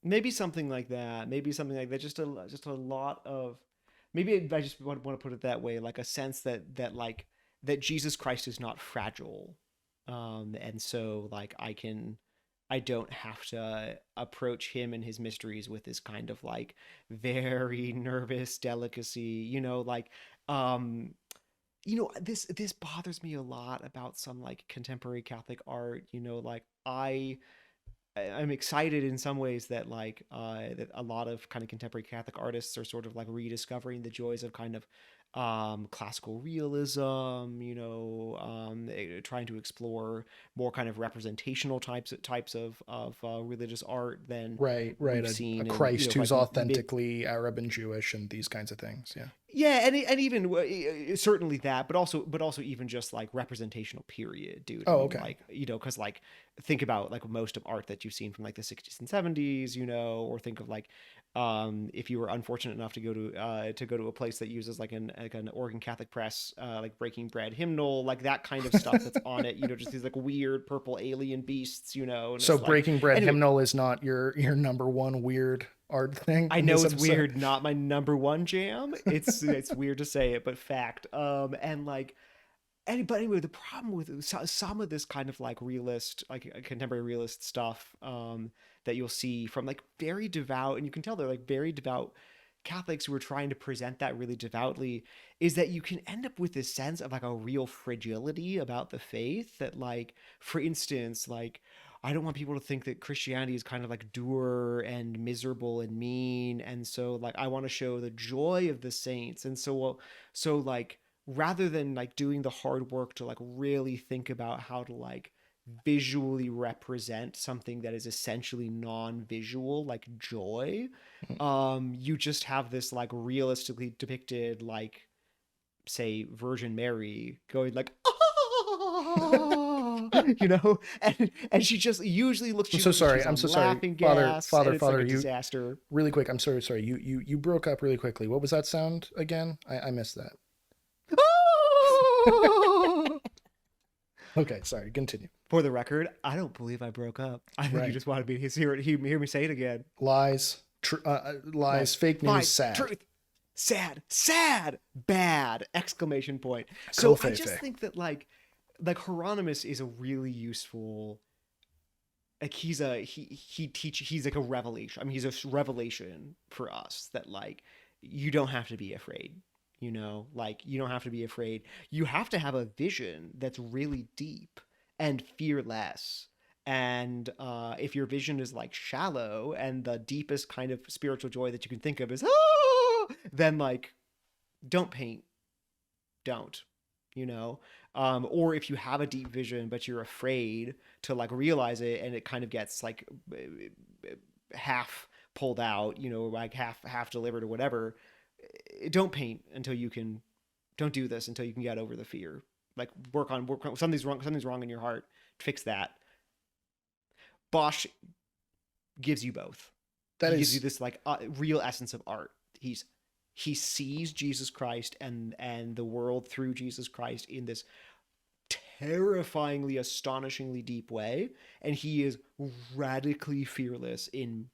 Maybe something like that. Maybe something like that. Just a lot of, maybe I just want to put it that way, like a sense that Jesus Christ is not fragile, and so like I don't have to approach him and his mysteries with this kind of like very nervous delicacy, like um This bothers me a lot about some like contemporary Catholic art. Like I'm excited in some ways that that a lot of kind of contemporary Catholic artists are sort of like rediscovering the joys of kind of classical realism, trying to explore more kind of representational types of religious art than Right, right. we've A seen in Christ who's like mid. authentically Arab and Jewish and these kinds of things. Yeah. Yeah, and even certainly that, but also even just like representational period, dude. I Oh, mean, okay. like because like think about like most of art that you've seen from like the 60s and 70s, or think of like if you were unfortunate enough to go to a place that uses like an organ Catholic press, like Breaking Bread hymnal, like that kind of stuff that's on it, just these like weird purple alien beasts, and So it's like Breaking Bread anyway. hymnal is not your number one weird art thing I in this know it's episode. weird, not my number one jam. It's weird to say it, but fact. But anyway, the problem with some of this kind of like realist, like contemporary realist stuff, that you'll see from like very devout, and you can tell they're like very devout Catholics who are trying to present that really devoutly, is that you can end up with this sense of like a real fragility about the faith. That, like, for instance, like, I don't want people to think that Christianity is kind of like dour and miserable and mean, and so like I want to show the joy of the saints, and so like rather than like doing the hard work to like really think about how to like visually represent something that is essentially non-visual, like joy, you just have this like realistically depicted, like, say Virgin Mary going like and she just usually looks I'm she so looks like sorry. she's I'm on so sorry. laughing Father, gas, and Father, it's like Father, a you disaster. really quick. I'm sorry, sorry. You broke up really quickly. What was that sound again? I missed that. Okay, sorry. Continue. For the record, I don't believe I broke up. I think you Right. just wanted me to hear me say it again. Lies, Like, lies, fake news, lies, sad. truth, sad, bad! Exclamation point. So I just Kofefe. think that like Hieronymus is a really useful, like, he's like a revelation. I mean, he's a revelation for us that like you don't have to be afraid. Like, you don't have to be afraid. You have to have a vision that's really deep and fearless. And if your vision is like shallow, and the deepest kind of spiritual joy that you can think of is then like don't paint, don't, you know or if you have a deep vision but you're afraid to like realize it, and it kind of gets like half pulled out, like half delivered or whatever, don't paint until you can, don't do this until you can get over the fear. Like, work on something's wrong in your heart, fix that. Bosch gives you both. That He gives you is this like real essence of art. He sees Jesus Christ and the world through Jesus Christ in this terrifyingly, astonishingly deep way, and he is radically fearless in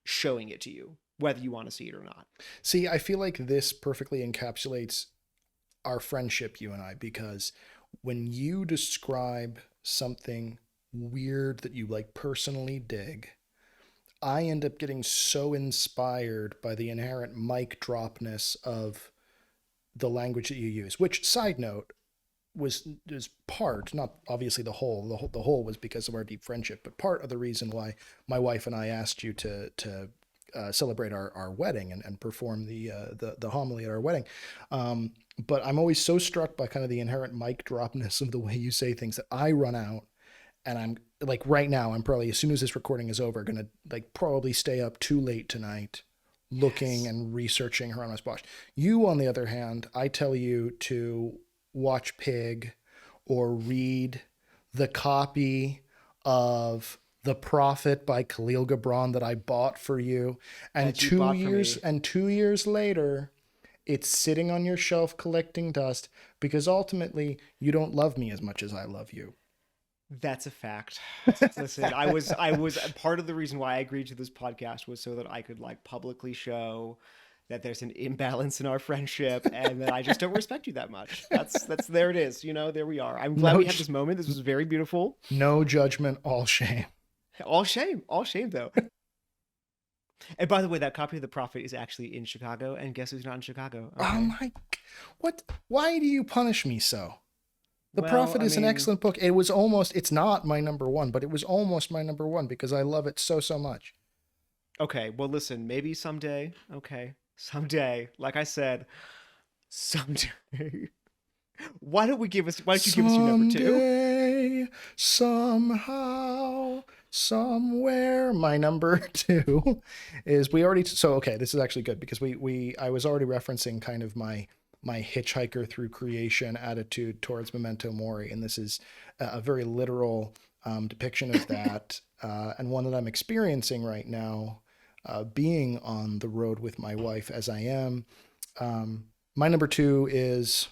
showing it to you, whether you want to see it or not. See, I feel like this perfectly encapsulates our friendship, you and I, because when you describe something weird that you like personally dig, I end up getting so inspired by the inherent mic dropness of the language that you use. Which, side note, was part, not obviously the whole was because of our deep friendship, but part of the reason why my wife and I asked you to celebrate our wedding and perform the homily at our wedding. But I'm always so struck by kind of the inherent mic dropness of the way you say things that I run out, and I'm like, right now, I'm probably, as soon as this recording is over, gonna like probably stay up too late tonight looking Yes. and researching Hieronymus Bosch. You, on the other hand, I tell you to watch Pig or read the copy of The Prophet by Khalil Gibran that I bought for you. And That you two bought for years me. and 2 years later, it's sitting on your shelf collecting dust because ultimately you don't love me as much as I love you. That's a fact. Listen, I was part of the reason why I agreed to this podcast was so that I could like publicly show that there's an imbalance in our friendship, and that I just don't respect you that much. That's there it is. There we are. I'm glad No, we had this moment. This was very beautiful. no judgment, all shame. All shame though. And by the way, that copy of The Prophet is actually in Chicago, and guess who's not in Chicago? Oh Okay. my, what? Why do you punish me so? The Well, Prophet I is an mean, excellent book. It was almost, it's not my number one, but it was almost my number one because I love it so, so much. okay. Well, listen, maybe someday. Okay, someday. Like I said, someday. Why don't we give us? Why don't you give us your number two? Someday, somehow, somewhere. My number two is we already. So okay, this is actually good because I was already referencing kind of my hitchhiker through creation attitude towards Memento Mori, and this is a very literal depiction of that, and one that I'm experiencing right now, being on the road with my wife as I am. My number two is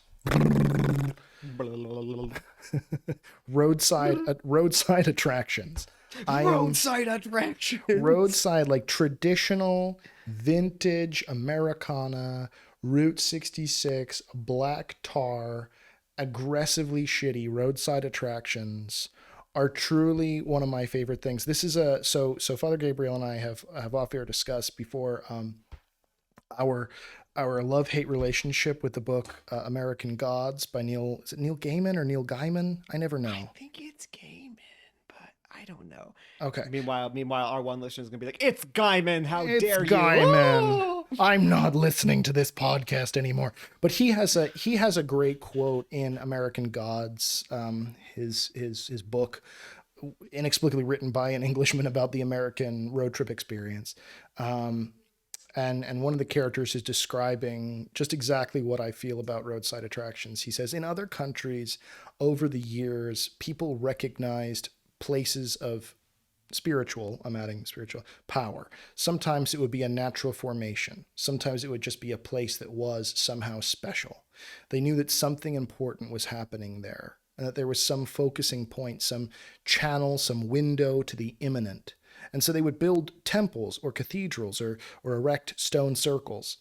roadside attractions. I am Roadside attractions. roadside, like traditional vintage Americana, Route 66, black tar, aggressively shitty roadside attractions are truly one of my favorite things. This is a so Father Gabriel and I have off air discussed before, our our love hate relationship with the book American Gods by Neil, is it Neil Gaiman or Neil Gaiman? I never I know. think it's Gaiman, but I don't know. Okay. Meanwhile, our one listener is gonna be like, "It's Gaiman! How It's dare you!" Gaiman. Oh! I'm not listening to this podcast anymore. But he has a great quote in American Gods, his book, inexplicably written by an Englishman about the American road trip experience. Um, and one of the characters is describing just exactly what I feel about roadside attractions. He says, in other countries, over the years, people recognized places of spiritual, I'm adding spiritual power. Sometimes it would be a natural formation. Sometimes it would just be a place that was somehow special. They knew that something important was happening there and that there was some focusing point, some channel, some window to the immanent. And so they would build temples or cathedrals or erect stone circles.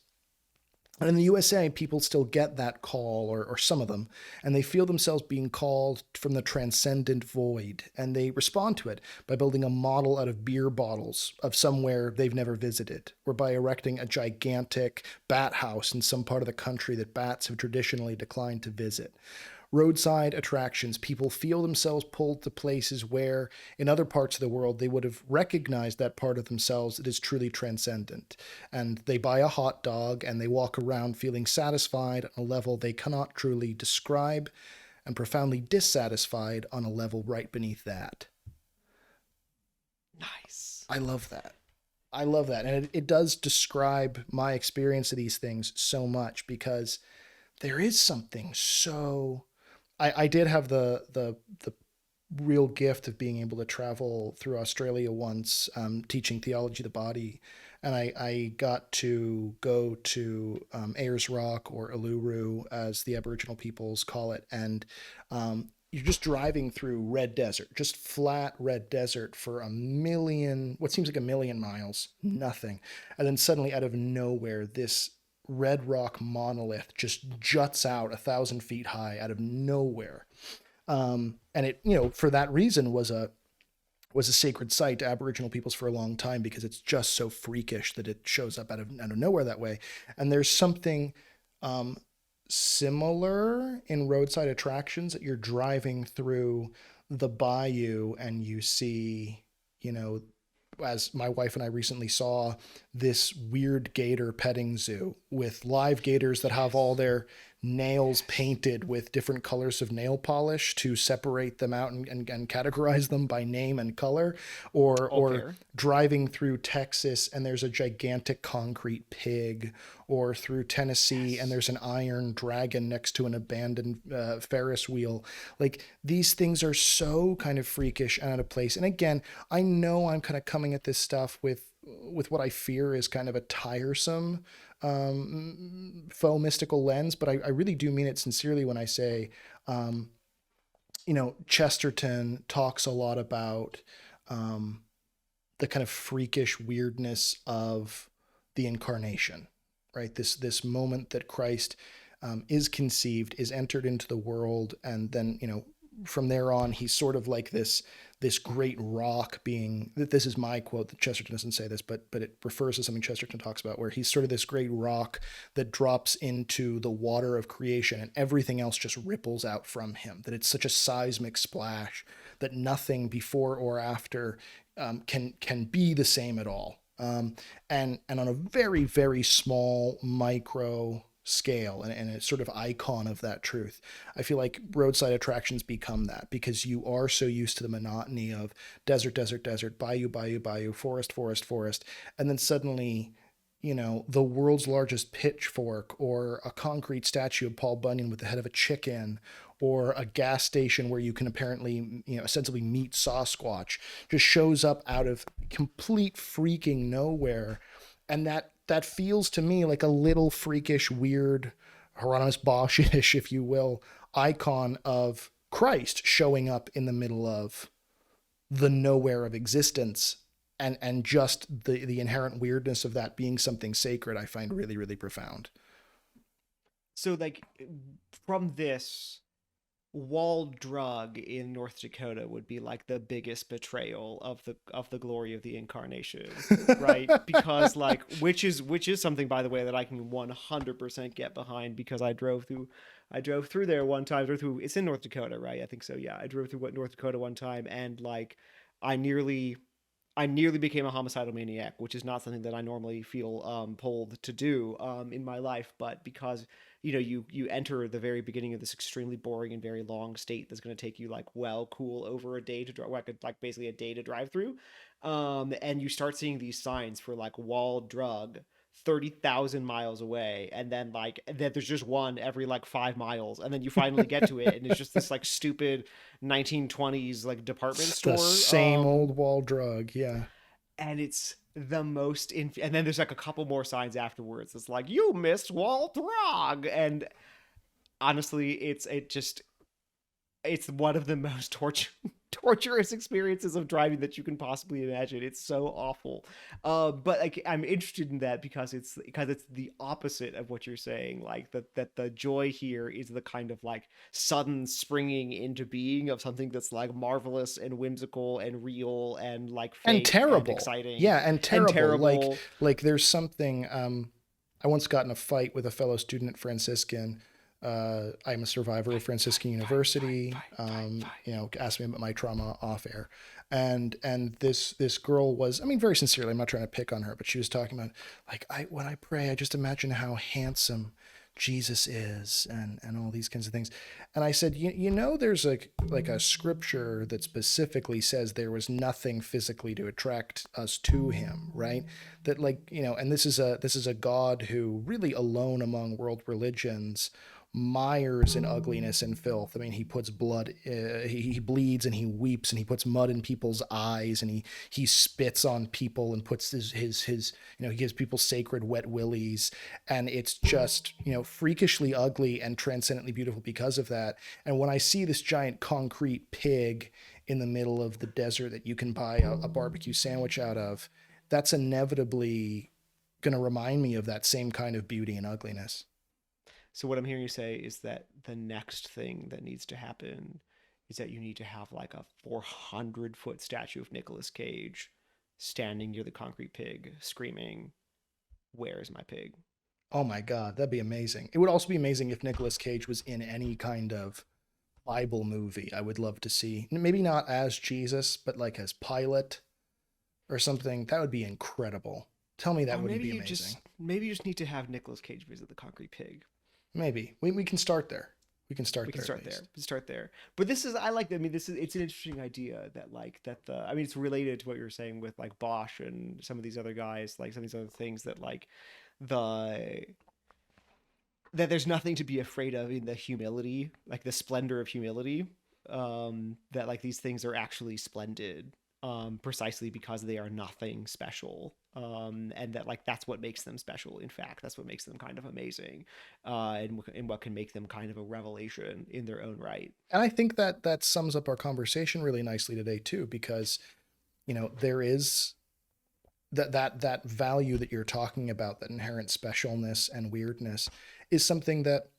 And in the USA, people still get that call, or some of them, and they feel themselves being called from the transcendent void. And they respond to it by building a model out of beer bottles of somewhere they've never visited, or by erecting a gigantic bat house in some part of the country that bats have traditionally declined to visit. Roadside attractions, people feel themselves pulled to places where, in other parts of the world, they would have recognized that part of themselves that is truly transcendent. And they buy a hot dog and they walk around feeling satisfied on a level they cannot truly describe, and profoundly dissatisfied on a level right beneath that. Nice. I love that. I love that. And it does describe my experience of these things so much because there is something so. I did have the real gift of being able to travel through Australia once, teaching theology of the body, and I got to go to Ayers Rock, or Uluru, as the Aboriginal peoples call it, and you're just driving through red desert, just flat red desert for what seems like a million miles, nothing, and then suddenly out of nowhere, this red rock monolith just juts out 1,000 feet high out of nowhere, and it, for that reason, was a sacred site to Aboriginal peoples for a long time because it's just so freakish that it shows up out of nowhere that way. And there's something um, similar in roadside attractions that you're driving through the bayou and you see, you know, as my wife and I recently saw, this weird gator petting zoo with live gators that have all Yes. their nails Yes. painted with different colors of nail polish to separate them out and categorize them by name and color, All or fair. driving through Texas and there's a gigantic concrete pig, or through Tennessee and Yes. there's an iron dragon next to an abandoned Ferris wheel. Like, these things are so kind of freakish and out of place. And again, I know I'm kind of coming at this stuff with what I fear is kind of a tiresome faux mystical lens, but I really do mean it sincerely when I say, um, Chesterton talks a lot about um, the kind of freakish weirdness of the incarnation, right? This moment that Christ is conceived, is entered into the world, and then from there on, he's sort of like this great rock being, that this is my quote, that Chesterton doesn't say this, but it refers to something Chesterton talks about, where he's sort of this great rock that drops into the water of creation and everything else just ripples out from him, that it's such a seismic splash that nothing before or after can be the same at all. And on a very, very small micro scale, and a sort of icon of that truth, I feel like roadside attractions become that, because you are so used to the monotony of desert, desert, desert, bayou, bayou, bayou, forest, forest, forest, and then suddenly, the world's largest pitchfork, or a concrete statue of Paul Bunyan with the head of a chicken, or a gas station where you can apparently, ostensibly meet Sasquatch, just shows up out of complete freaking nowhere. And that feels to me like a little freakish, weird, Hieronymus Boschish, if you will, icon of Christ showing up in the middle of the nowhere of existence, and just the inherent weirdness of that being something sacred, I find really, really profound. So like from this, Wall Drug in North Dakota would be like the biggest betrayal of the glory of the incarnation, right? Because like which is something, by the way, that I can 100% get behind, because I drove through there one time. It's in North Dakota, right? I think so. Yeah, I drove through North Dakota one time, and like I nearly I nearly became a homicidal maniac, which is not something that I normally feel pulled to do in my life. But because you enter the very beginning of this extremely boring and very long state that's going to take you like cool over a day to drive, like basically a day to drive through, and you start seeing these signs for like wall drug 30,000 miles away, and then like that there's just one every like 5 miles, and then you finally get to it, and it's just this like stupid 1920s like department It's the store. same old wall drug, yeah. And it's the most and then there's like a couple more signs afterwards. It's like, you missed Wall Drog. And honestly, it's one of the most torturous experiences of driving that you can possibly imagine. It's so awful. But like I'm interested in that because it's the opposite of what you're saying. Like that the joy here is the kind of like sudden springing into being of something that's like marvelous and whimsical and real and like And fake and terrible. exciting Yeah, and and terrible. Like terrible. like there's something, I once got in a fight with a fellow student at Franciscan. I'm a survivor of Franciscan University. Asked me about my trauma off air, and this girl was, I mean, very sincerely, I'm not trying to pick on her, but she was talking about, like, I when I pray, I just imagine how handsome Jesus is, and all these kinds of things. And I said, there's like a scripture that specifically says there was nothing physically to attract us to him, right? That, like, and this is a God who really alone among world religions mires in ugliness and filth. I mean, he puts blood, he bleeds and he weeps, and he puts mud in people's eyes, and he spits on people and puts his he gives people sacred wet willies, and it's just freakishly ugly and transcendently beautiful because of that. And when I see this giant concrete pig in the middle of the desert that you can buy a barbecue sandwich out of, that's inevitably going to remind me of that same kind of beauty and ugliness. So what I'm hearing you say is that the next thing that needs to happen is that you need to have like a 400-foot statue of Nicolas Cage standing near the concrete pig screaming, "Where is my pig?" Oh my God, that'd be amazing. It would also be amazing if Nicolas Cage was in any kind of Bible movie. I would love to see. Maybe not as Jesus, but like as Pilate or something. That would be incredible. Tell me that Or wouldn't be amazing. maybe you just need to have Nicolas Cage visit the concrete pig. Maybe. We can start there. We can We start can there at start there. least. We can start there. But this is I like I mean this is it's an interesting idea that like that the I mean it's related to what you were saying with like Bosch and some of these other guys, like some of these other things that like the that there's nothing to be afraid of in the humility, like the splendor of humility. That like these things are actually splendid, precisely because they are nothing special. And that like that's what makes them special. In fact, that's what makes them kind of amazing, and what can make them kind of a revelation in their own right. And I think that sums up our conversation really nicely today too, because there is that value that you're talking about, that inherent specialness and weirdness, is something that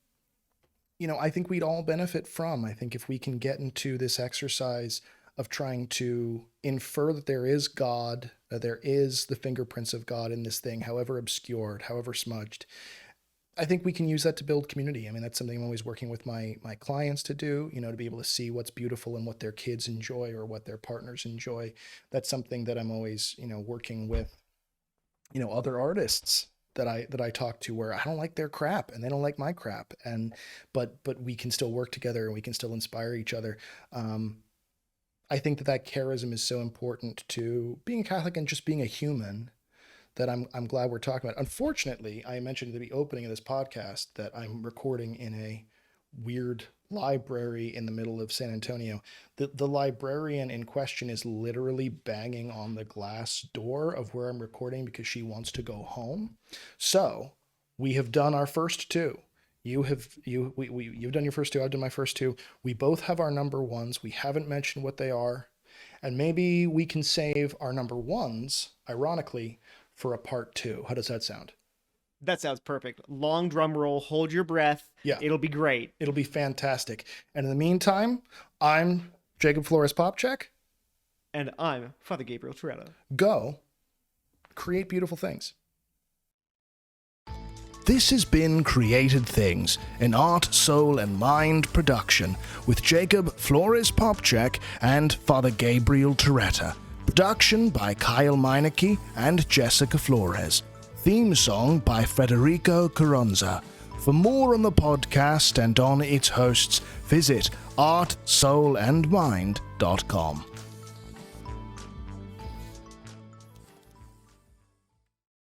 I think we'd all benefit from. I think if we can get into this exercise of trying to infer that there is God, that there is the fingerprints of God in this thing, however obscured, however smudged. I think we can use that to build community. I mean, that's something I'm always working with my clients to do, you know, to be able to see what's beautiful and what their kids enjoy or what their partners enjoy. That's something that I'm always, you know, working with, you know, other artists that I talk to, where I don't like their crap and they don't like my crap. And but we can still work together and we can still inspire each other. I think that charism is so important to being a Catholic and just being a human, that I'm glad we're talking about. Unfortunately, I mentioned at the opening of this podcast that I'm recording in a weird library in the middle of San Antonio. The librarian in question is literally banging on the glass door of where I'm recording because she wants to go home. So we have done our first two. You've done your first two. I've done my first two. We both have our number ones. We haven't mentioned what they are. And maybe we can save our number ones, ironically, for a part two. How does that sound? That sounds perfect. Long drum roll, hold your breath. Yeah. It'll be great. It'll be fantastic. And in the meantime, I'm Jacob Flores Popchak. And I'm Father Gabriel Toretta. Go create beautiful things. This has been Created Things, an art, soul, and mind production with Jacob Flores Popchak and Father Gabriel Toretta. Production by Kyle Meineke and Jessica Flores. Theme song by Federico Carranza. For more on the podcast and on its hosts, visit artsoulandmind.com.